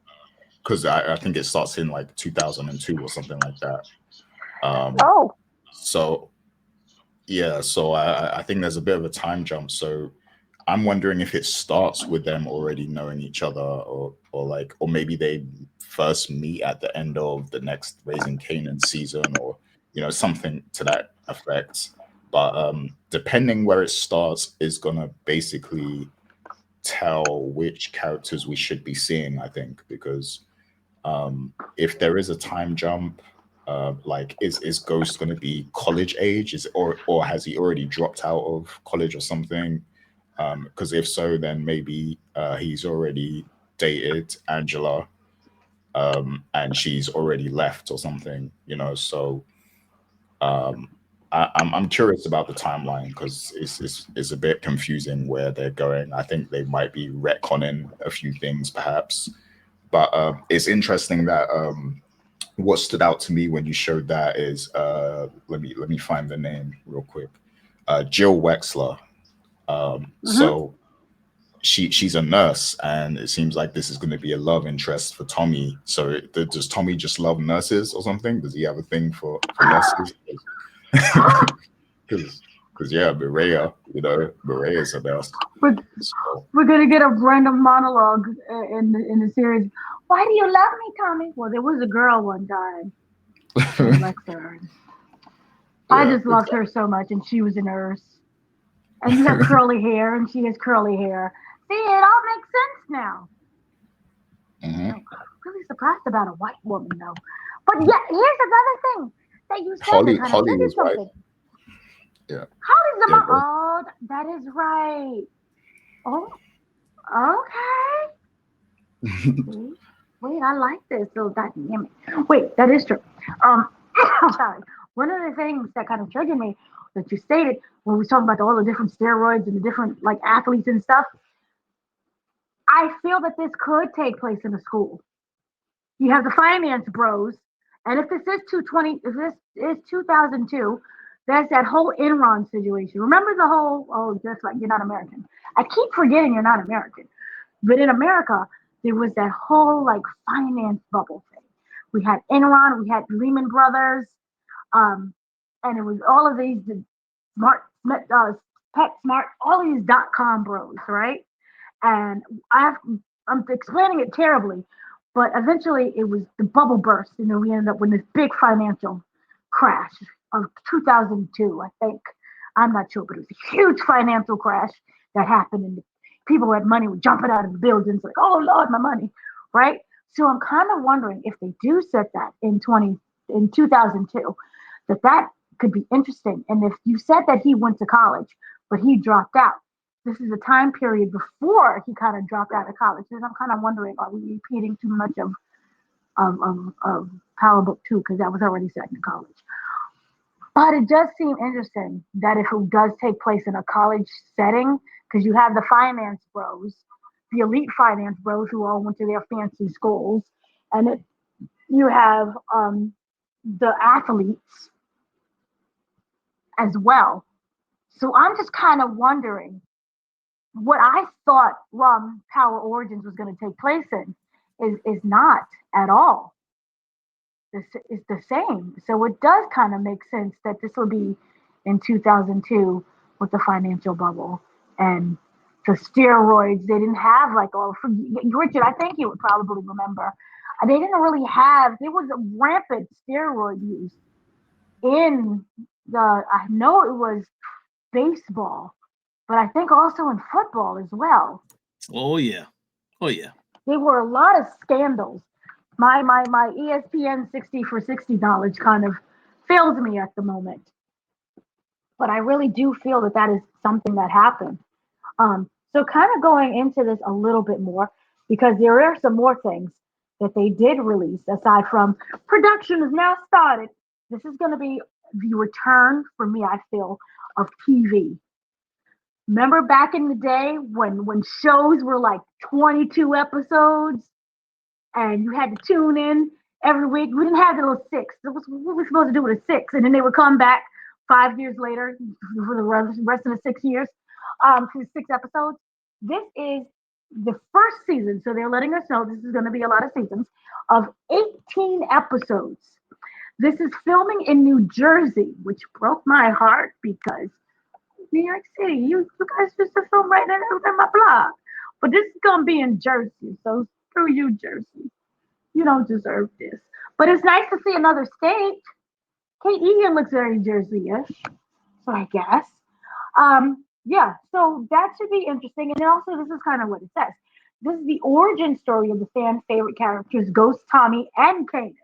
because I think it starts in like 2002 or something like that. Oh, So yeah, so I think there's a bit of a time jump. So I'm wondering if it starts with them already knowing each other, or maybe they first meet at the end of the next Raising Kanan season, or something to that effect. But depending where it starts is gonna basically tell which characters we should be seeing, I think, because if there is a time jump, like is Ghost going to be college age, or has he already dropped out of college or something? Because if so, then maybe he's already dated Angela, and she's already left or something, so I'm curious about the timeline, because it's a bit confusing where they're going. I think they might be retconning a few things perhaps, but it's interesting that what stood out to me when you showed that is let me find the name real quick. Jill Wexler. So she's a nurse, and it seems like this is going to be a love interest for Tommy. So does Tommy just love nurses or something? Does he have a thing for nurses? Because yeah, Mireya is a nurse. So, we're gonna get a random monologue in the series. Why do you love me, Tommy? Well, there was a girl one time. I like her. I yeah, just loved her so much, and she was a nurse. And you have curly hair, and she has curly hair. See, it all makes sense now. hmm I'm really surprised about a white woman, though. But yeah, here's another thing that you said that kind of Holly triggered was white. something. Yeah, Holly's the yeah, mom. Oh, that is right. Oh, okay. Wait, I like this little dynamic. Wait, that is true. Um, sorry. One of the things that kind of triggered me that you stated when we was talking about all the different steroids and the different like athletes and stuff, I feel that this could take place in a school. You have the finance bros, and if this is 220, if this is 2002, there's that whole Enron situation. Remember the whole, oh, just like you're not American. I keep forgetting you're not American. But in America, there was that whole like finance bubble thing. We had Enron, we had Lehman Brothers, um, and it was all of these smart, Pet Smart, all these .com bros, right? And I'm explaining it terribly, but eventually it was the bubble burst, and then we ended up with this big financial crash of 2002, I think. I'm not sure, but it was a huge financial crash that happened, and people who had money were jumping out of the buildings like, "Oh Lord, my money!" Right? So I'm kind of wondering if they do set that in 2002, that could be interesting. And if you said that he went to college, but he dropped out, this is a time period before he kind of dropped out of college. And I'm kind of wondering, are we repeating too much of Power Book 2, because that was already set in college. But it does seem interesting that if it does take place in a college setting, because you have the finance bros, the elite finance bros who all went to their fancy schools, and you have the athletes as well. So I'm just kind of wondering what I thought Power Origins was going to take place in is not at all. This is the same. So it does kind of make sense that this will be in 2002 with the financial bubble and to steroids. They didn't have like all for Richard. I think you would probably remember. They didn't really have. There was a rampant steroid use in the. I know it was baseball, but I think also in football as well. Oh yeah. Oh yeah. There were a lot of scandals. My ESPN 60 for 60 knowledge kind of fails me at the moment, but I really do feel that that is something that happened. So kind of going into this a little bit more because there are some more things that they did release aside from production is now started. This is going to be the return for me, I feel, of TV. Remember back in the day when shows were like 22 episodes and you had to tune in every week. We didn't have the little six. We were supposed to do with a six, and then they would come back 5 years later for the rest of the 6 years for 6 episodes. This is the first season, so they're letting us know this is going to be a lot of seasons of 18 episodes. This is filming in New Jersey, which broke my heart because New York City, you guys used to film right there in my block. But this is going to be in Jersey, so screw you, Jersey. You don't deserve this. But it's nice to see another state. Kate Egan looks very Jersey-ish, so I guess. Yeah, so that should be interesting. And then also, this is kind of what it says. This is the origin story of the fan favorite characters, Ghost, Tommy, and Kanan.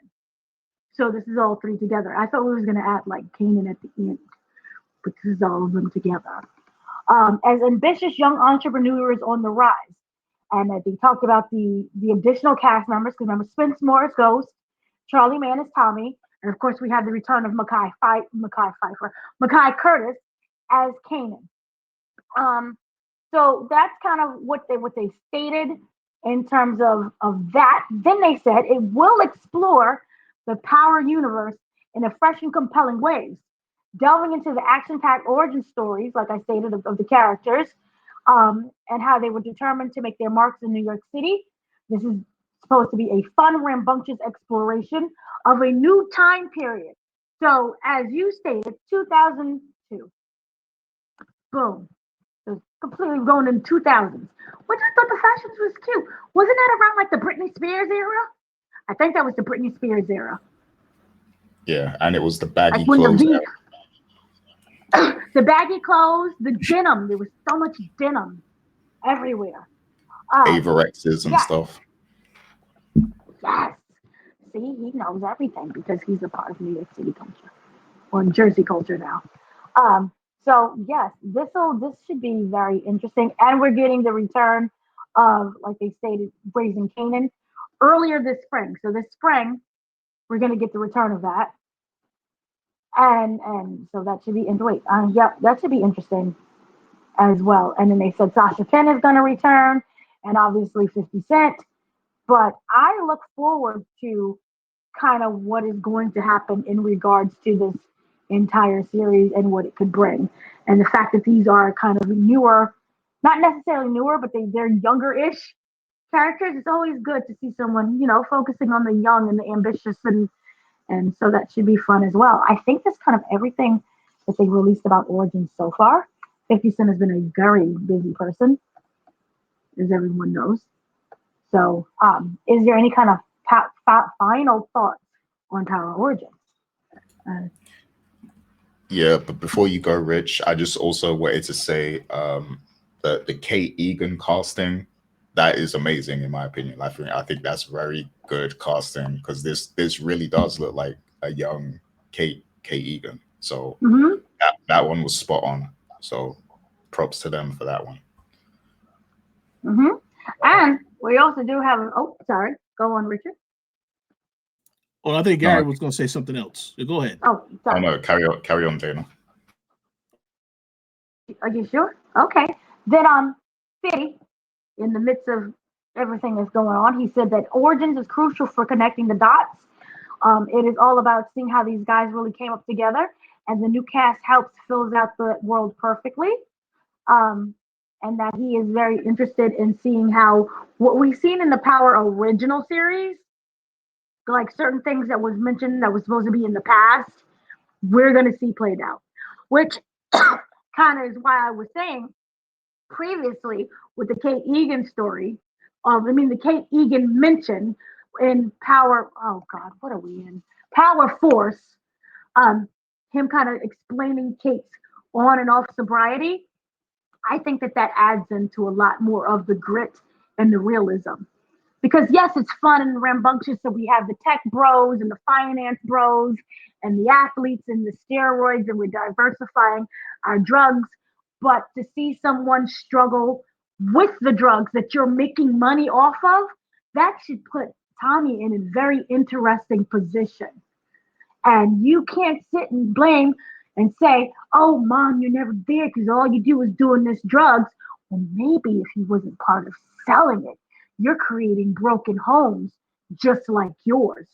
So this is all three together. I thought we was going to add like Kanan at the end, but this is all of them together. As ambitious young entrepreneurs on the rise. And they talked about the additional cast members, because remember, Spence Moore is Ghost, Charlie Mann is Tommy, and of course we have the return of Mackay Curtis as Kanan. So that's kind of what they stated in terms of that. Then they said it will explore the Power universe in a fresh and compelling ways, delving into the action-packed origin stories, like I stated, of the characters, and how they were determined to make their marks in New York City. This is supposed to be a fun, rambunctious exploration of a new time period. So, as you stated, 2002. Boom. So completely going in 2000s. Which I thought the fashions was cute. Wasn't that around like the Britney Spears era? I think that was the Britney Spears era. Yeah, and it was the baggy like when clothes. The baggy clothes, the denim. There was so much denim everywhere. Avorexes and stuff. Yes. See, he knows everything because he's a part of New York City culture or Jersey culture now. So yes, this should be very interesting, and we're getting the return of, like they stated, Raising Kanan earlier this spring. So this spring, we're going to get the return of that, and so that should be that should be interesting as well. And then they said Sasha Penn is going to return, and obviously 50 Cent. But I look forward to kind of what is going to happen in regards to this entire series and what it could bring. And the fact that these are kind of newer, not necessarily newer, but they're younger-ish characters. It's always good to see someone, focusing on the young and the ambitious, and so that should be fun as well. I think that's kind of everything that they released about Origins so far. 50 Cent has been a very busy person, as everyone knows. So, is there any kind of final thoughts on Power Origins? Yeah, but before you go, Rich, I just also wanted to say the Kate Egan casting, that is amazing in my opinion. I think that's very good casting because this really does look like a young Kate Egan. So that one was spot on. So props to them for that one. And we also do have sorry, go on, Richard. Well, I think Gary was going to say something else. Go ahead. Oh, sorry. No, carry on, Dana. Are you sure? Okay. Then, Fitty, in the midst of everything that's going on, he said that Origins is crucial for connecting the dots. It is all about seeing how these guys really came up together, and the new cast helps fills out the world perfectly. And that he is very interested in seeing how what we've seen in the Power original series, like certain things that was mentioned that was supposed to be in the past, we're going to see played out, which kind of is why I was saying previously with the Kate Egan story. The Kate Egan mention in Power. Oh God, what are we in? Power Force. Um, him kind of explaining Kate's on and off sobriety. I think that adds into a lot more of the grit and the realism. Because yes, it's fun and rambunctious. So we have the tech bros and the finance bros and the athletes and the steroids, and we're diversifying our drugs. But to see someone struggle with the drugs that you're making money off of, that should put Tommy in a very interesting position. And you can't sit and blame and say, oh, mom, you're never there because all you do is doing this drugs. Well, maybe if he wasn't part of selling it, you're creating broken homes just like yours.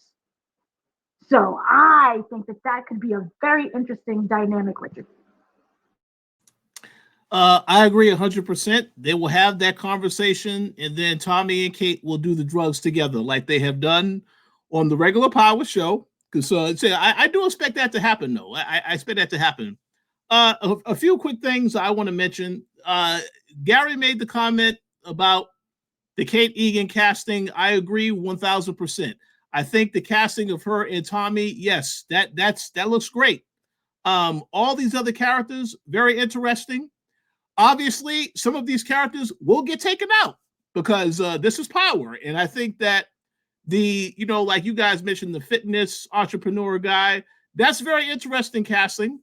So I think that could be a very interesting dynamic, Richard. I agree 100%. They will have that conversation, and then Tommy and Kate will do the drugs together like they have done on the regular Power show. Because I do expect that to happen, though. I expect that to happen. A few quick things I want to mention. Gary made the comment about the Kate Egan casting. I agree 1,000%. I think the casting of her and Tommy, yes, that looks great. All these other characters, very interesting. Obviously, some of these characters will get taken out because this is Power, and I think that like you guys mentioned, the fitness entrepreneur guy, that's very interesting casting.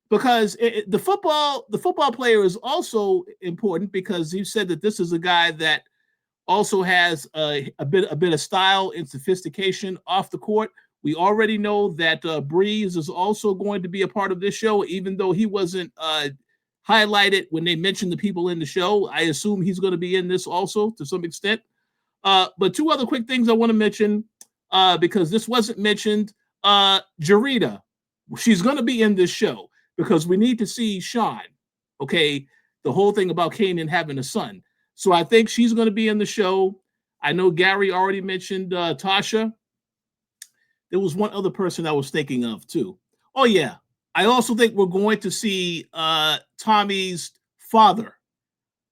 Because the football player is also important because you said that this is a guy that also has a bit of style and sophistication off the court. We already know that Breeze is also going to be a part of this show, even though he wasn't highlighted when they mentioned the people in the show. I assume he's going to be in this also to some extent. But two other quick things I want to mention because this wasn't mentioned. Jarita, she's going to be in this show because we need to see Sean. Okay, the whole thing about Kanan having a son. So I think she's going to be in the show. I know Gary already mentioned Tasha. There was one other person I was thinking of too. Oh yeah, I also think we're going to see Tommy's father,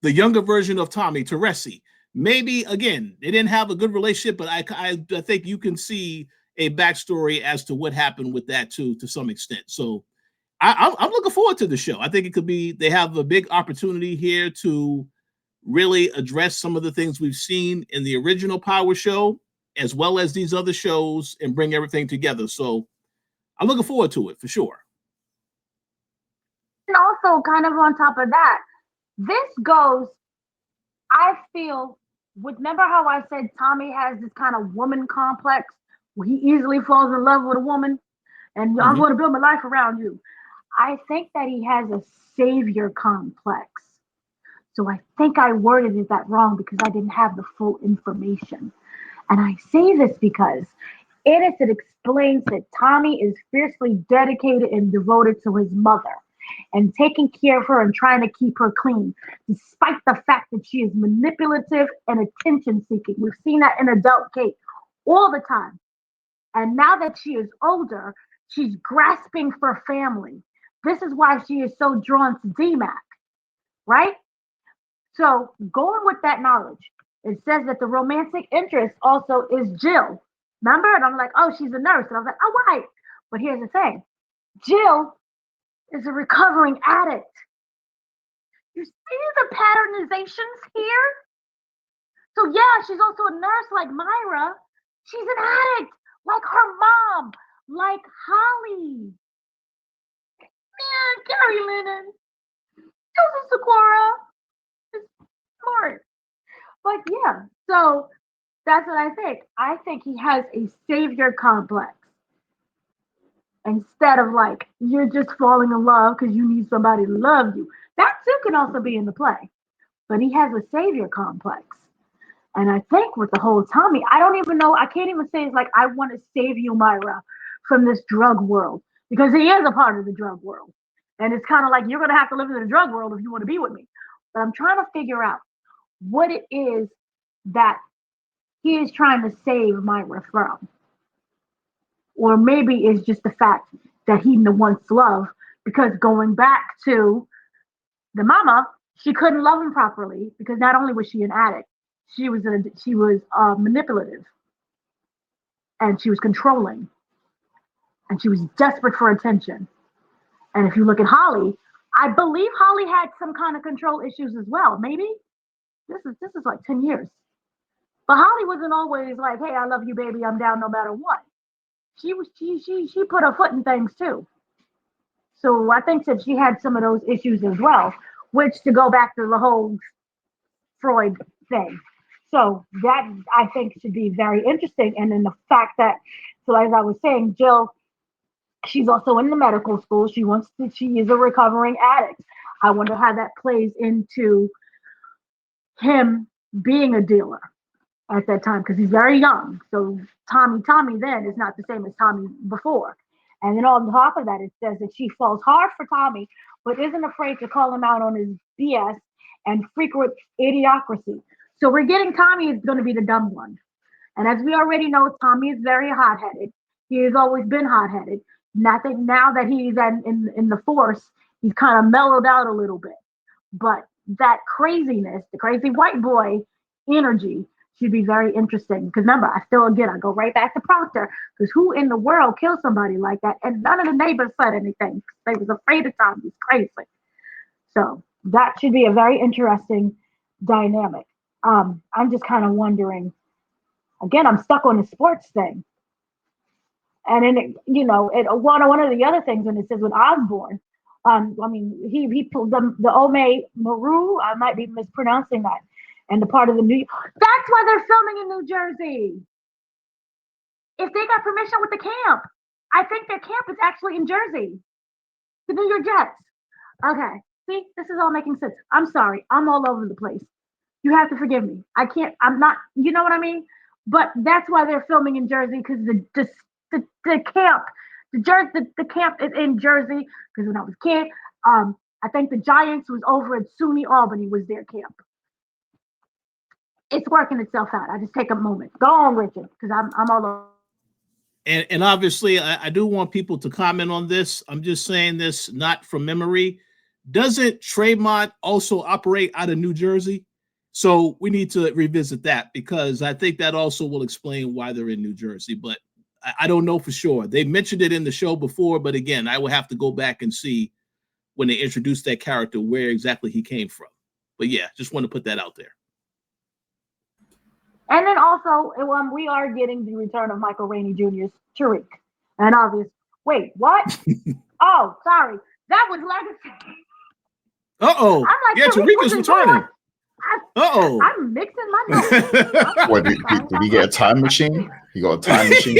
the younger version of Tommy, Teresi. Maybe again, they didn't have a good relationship, but I think you can see a backstory as to what happened with that too, to some extent. So I'm looking forward to the show. I think it could be, they have a big opportunity here to really address some of the things we've seen in the original Power show, as well as these other shows, and bring everything together. So I'm looking forward to it for sure. And also, kind of on top of that, this goes, I feel, remember how I said Tommy has this kind of woman complex where he easily falls in love with a woman and I'm going to build my life around you. I think that he has a savior complex. So I think I worded it that wrong because I didn't have the full information. And I say this because it explains that Tommy is fiercely dedicated and devoted to his mother and taking care of her and trying to keep her clean, despite the fact that she is manipulative and attention seeking. We've seen that in adult Kate all the time. And now that she is older, she's grasping for family. This is why she is so drawn to DMAC, right? So going with that knowledge, it says that the romantic interest also is Jill. Remember? And I'm like, oh, she's a nurse. And I was like, oh, right. But here's the thing. Jill is a recovering addict. You see the patternizations here? So yeah, she's also a nurse like Myra. She's an addict, like her mom, like Holly. Man, Gary Lennon. Joseph Sikora is smart. But yeah, so that's what I think. I think he has a savior complex. Instead of like, you're just falling in love because you need somebody to love you. That too can also be in the play. But he has a savior complex. And I think with the whole Tommy, I don't even know, I can't even say it's like, I want to save you, Myra, from this drug world. Because he is a part of the drug world. And it's kind of like, you're going to have to live in the drug world if you want to be with me. But I'm trying to figure out what it is that he is trying to save Myra from. Or maybe it's just the fact that he wants love. Because going back to The mama, she couldn't love him properly because not only was she an addict, she was manipulative, and she was controlling, and she was desperate for attention. And if you look at Holly, I believe Holly had some kind of control issues as well. Maybe this is like 10 years. But Holly wasn't always like, "Hey, I love you, baby. I'm down no matter what." She put her foot in things too. So I think that she had some of those issues as well, which to go back to the whole Freud thing. So that I think should be very interesting. And then the fact that, so as I was saying, Jill, she's also in the medical school. She is a recovering addict. I wonder how that plays into him being a dealer at that time, because he's very young. So Tommy then is not the same as Tommy before. And then on top of that, it says that she falls hard for Tommy, but isn't afraid to call him out on his BS and frequent idiocracy. So we're getting Tommy is going to be the dumb one. And as we already know, Tommy is very hot-headed. He has always been hot-headed. And I think now that he's in the force, he's kind of mellowed out a little bit. But that craziness, the crazy white boy energy, should be very interesting. Because remember, I go right back to Proctor. Because who in the world kills somebody like that? And none of the neighbors said anything. They was afraid of Tommy. He's crazy. So that should be a very interesting dynamic. I'm just kind of wondering. Again, I'm stuck on the sports thing. And then, one of the other things when it says with Osborne, he pulled the Ome Maru, I might be mispronouncing that, and the part of the that's why they're filming in New Jersey. If they got permission with the camp, I think their camp is actually in Jersey, the New York Jets. Okay, see, this is all making sense. I'm sorry, I'm all over the place. You have to forgive me. I'm not, you know what I mean? But that's why they're filming in Jersey, because the camp, the camp is in Jersey. Because when I was a kid, I think the Giants was over at SUNY Albany was their camp. It's working itself out. I just take a moment. Go on, Richard, because I'm all over. And obviously, I do want people to comment on this. I'm just saying this not from memory. Doesn't Tremont also operate out of New Jersey? So we need to revisit that, because I think that also will explain why they're in New Jersey. But I don't know for sure. They mentioned it in the show before, but again, I will have to go back and see when they introduced that character where exactly he came from. But yeah, just want to put that out there. And then also, we are getting the return of Michael Rainey Jr.'s Tariq. And obvious. Wait, what? Oh, sorry. That was Legacy. Uh-oh. I'm like, yeah, Tariq is returning. Uh-oh. I'm mixing my notes. What, did he get a time machine? He got a time machine.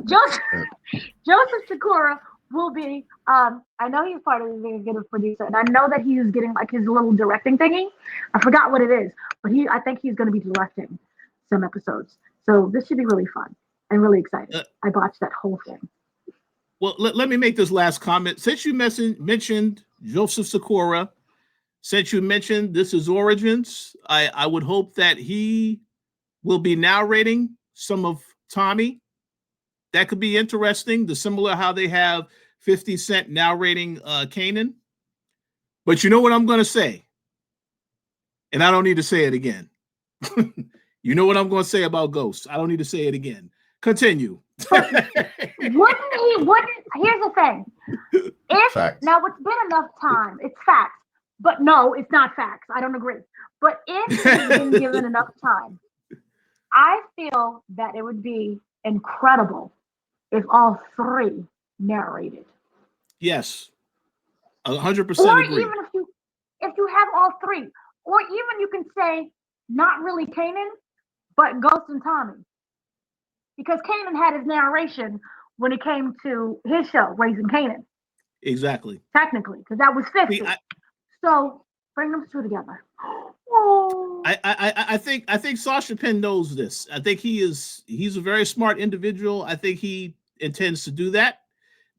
Joseph Sikora will be, I know he's part of the executive producer, and I know that he is getting like his little directing thingy. I forgot what it is, but I think he's going to be directing some episodes. So this should be really fun and really exciting. I watched that whole thing. Well, let me make this last comment. Since you mentioned Joseph Sikora, since you mentioned this is Origins, I would hope that he will be narrating some of Tommy. That could be interesting. The similar how they have 50 Cent narrating Kanan. But you know what I'm going to say? And I don't need to say it again. You know what I'm going to say about Ghost. I don't need to say it again. Continue. Wouldn't here's the thing. Now it's been enough time. It's facts. But no, it's not facts. I don't agree. But if he's been given enough time, I feel that it would be incredible if all three narrated. Yes. 100% or agree. Even if you have all three, or even you can say not really Kanan, but Ghost and Tommy. Because Kanan had his narration when it came to his show, Raising Kanan. Exactly. Technically, because that was 50. So bring them two together. Oh. I think Sasha Penn knows this. I think he's a very smart individual. I think he intends to do that.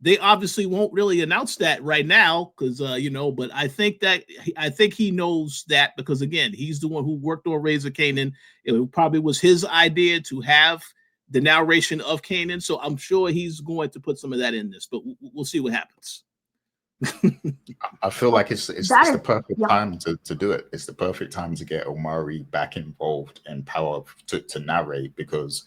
They obviously won't really announce that right now because but I think he knows that because again, he's the one who worked on Raising Kanan. It probably was his idea to have the narration of Kanan. So I'm sure he's going to put some of that in this, but we'll see what happens. I feel like it's That the is, perfect yeah. time to do it. It's the perfect time to get Omari back involved in Power to narrate, because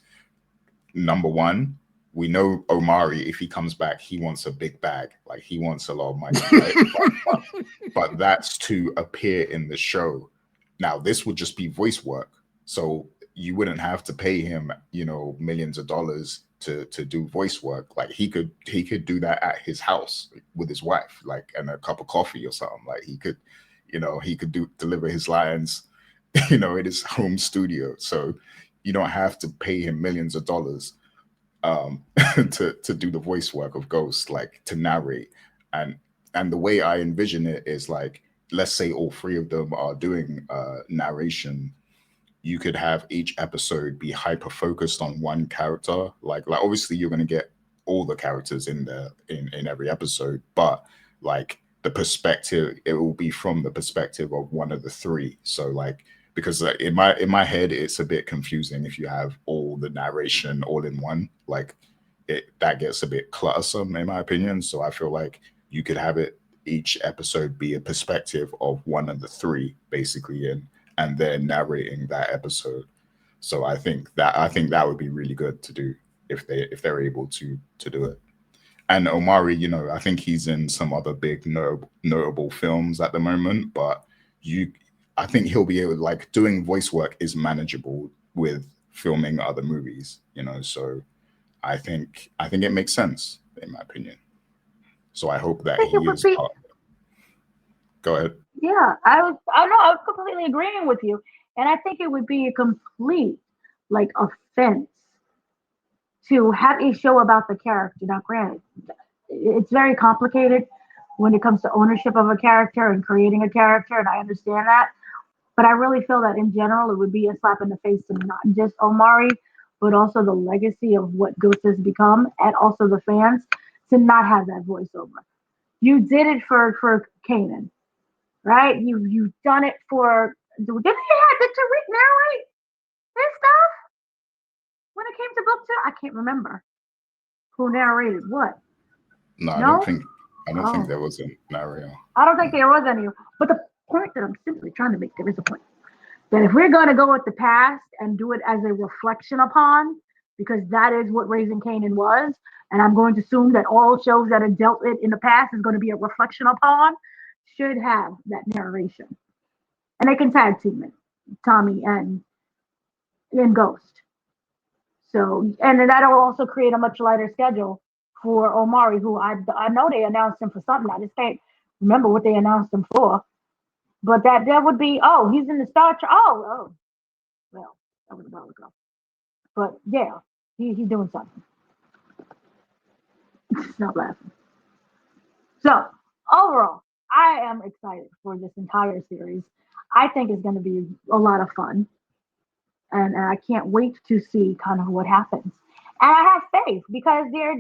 number one, we know Omari, if he comes back, he wants a big bag. Like, he wants a lot of money, right? But that's to appear in the show. Now, this would just be voice work. So you wouldn't have to pay him, millions of dollars to do voice work. Like, he could do that at his house with his wife, like, and a cup of coffee or something. Like, he could deliver his lines, in his home studio. So you don't have to pay him millions of dollars um to do the voice work of Ghost, like, to narrate. And the way I envision it is, like, let's say all three of them are doing narration. You could have each episode be hyper focused on one character. Like obviously you're going to get all the characters in there in every episode, but, like, the perspective, it will be from the perspective of one of the three. So, like, because, in my head it's a bit confusing if you have all the narration all in one. Like, that gets a bit cluttersome, in my opinion. So I feel like you could have it, each episode be a perspective of one of the three, basically, and then narrating that episode. So I think that would be really good to do, if they're able to do it. And Omari, I think he's in some other big notable films at the moment, but you I think he'll be able, like, doing voice work is manageable with filming other movies, so I think it makes sense, in my opinion. So I hope I that think it he would is be, part. Go ahead. yeah, I know, I was completely agreeing with you. And I think it would be a complete, like, offense to have a show about the character. Now, granted, it's very complicated when it comes to ownership of a character and creating a character, and I understand that. But I really feel that in general, it would be a slap in the face to not just Omari, but also the legacy of what Ghost has become, and also the fans, to not have that voiceover. You did it for Kanan, right? You've done it for. Did they have did Tariq narrate this stuff when it came to book two? I can't remember who narrated what. No, I don't No. think I don't think Oh, there was a scenario. I don't think there was any. But the point that I'm simply trying to make, there is a point that if we're going to go with the past and do it as a reflection upon, because that is what Raising Kanan was, and I'm going to assume that all shows that have dealt it in the past is going to be a reflection upon, should have that narration, and they can tag team it, Tommy and Ghost. So, and then that'll also create a much lighter schedule for Omari, who I know they announced him for something. I just can't remember what they announced him for. But that would be, oh, he's in the Star Trek. Oh, well, that was a while ago. But yeah, he's doing something. Not laughing. So overall, I am excited for this entire series. I think it's going to be a lot of fun, and I can't wait to see kind of what happens. And I have faith because they're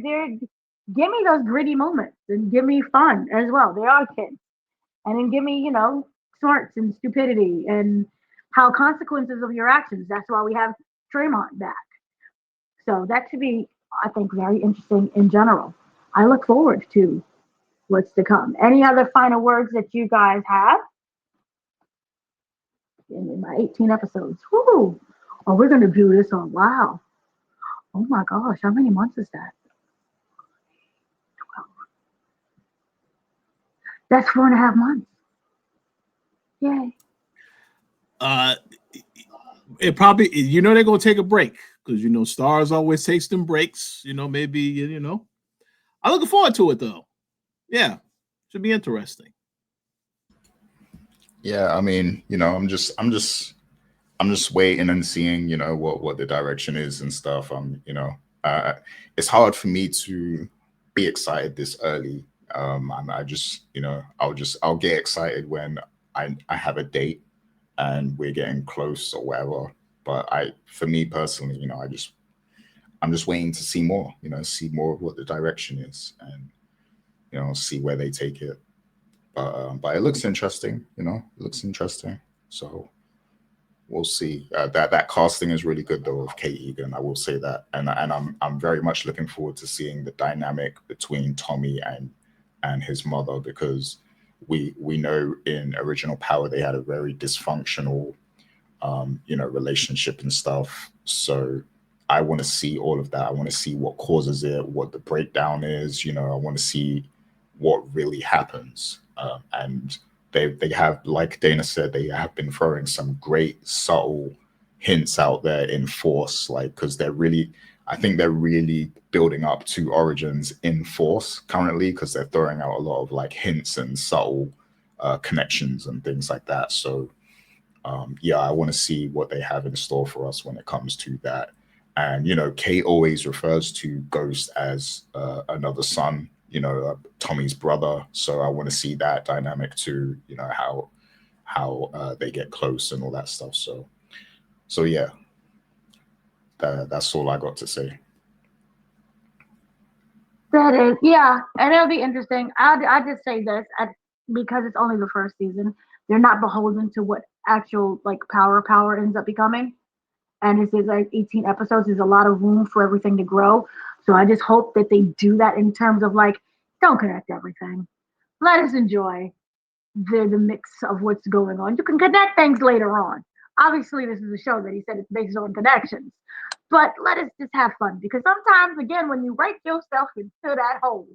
give me those gritty moments and give me fun as well. They are kids, and then give me smarts and stupidity and how consequences of your actions. That's why we have Draymond back. So that should be, I think, very interesting in general. I look forward to what's to come. Any other final words that you guys have in my 18 episodes? Whoo! Oh, we're going to do this on, wow. Oh my gosh, how many months is that? That's 4.5 months. Yay. Uh, it probably, they're gonna take a break because Starz always takes them breaks. Maybe I'm looking forward to it though. Yeah, should be interesting. Yeah, I mean, I'm just waiting and seeing, what the direction is and stuff. Uh, it's hard for me to be excited this early. And I just, I'll get excited when I have a date and we're getting close or whatever. But for me personally, I'm just waiting to see more, see more of what the direction is, and see where they take it. But it looks interesting, it looks interesting. So we'll see. That casting is really good though of Kate Egan. I will say that, and I'm very much looking forward to seeing the dynamic between Tommy and and his mother, because we know in original Power they had a very dysfunctional relationship and stuff. So I want to see all of that. I want to see what causes it, what the breakdown is. I want to see what really happens. And they have, like Dana said, they have been throwing some great subtle hints out there in Force, like, because I think they're really building up to Origins in Force currently, because they're throwing out a lot of like hints and subtle connections and things like that. So I want to see what they have in store for us when it comes to that. And Kate always refers to Ghost as another son, Tommy's brother. So I want to see that dynamic too. How they get close and all that stuff. So yeah, that's all I got to say. That is, yeah, and it'll be interesting. I just say this because it's only the first season. They're not beholden to what actual like power ends up becoming. And this is like 18 episodes. There's a lot of room for everything to grow. So I just hope that they do that in terms of like, don't connect everything. Let us enjoy the mix of what's going on. You can connect things later on. Obviously, this is a show that he said it's based on connections. But let us just have fun, because sometimes, again, when you rake yourself into that hole,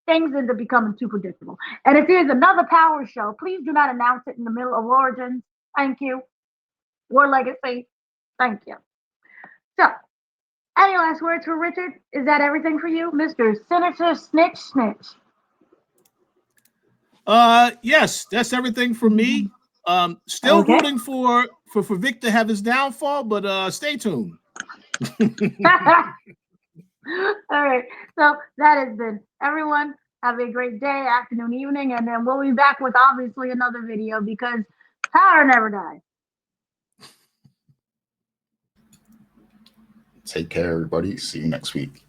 things end up becoming too predictable. And if there's another Power show, please do not announce it in the middle of Origins. Thank you. Or Legacy. Thank you. So, any last words for Richard? Is that everything for you, Mr. Senator Snitch? Yes, that's everything for me. Still rooting for Vic to have his downfall, but stay tuned. All right. So that has been everyone. Have a great day, afternoon, evening, and then we'll be back with obviously another video, because Power never dies. Take care, everybody. See you next week.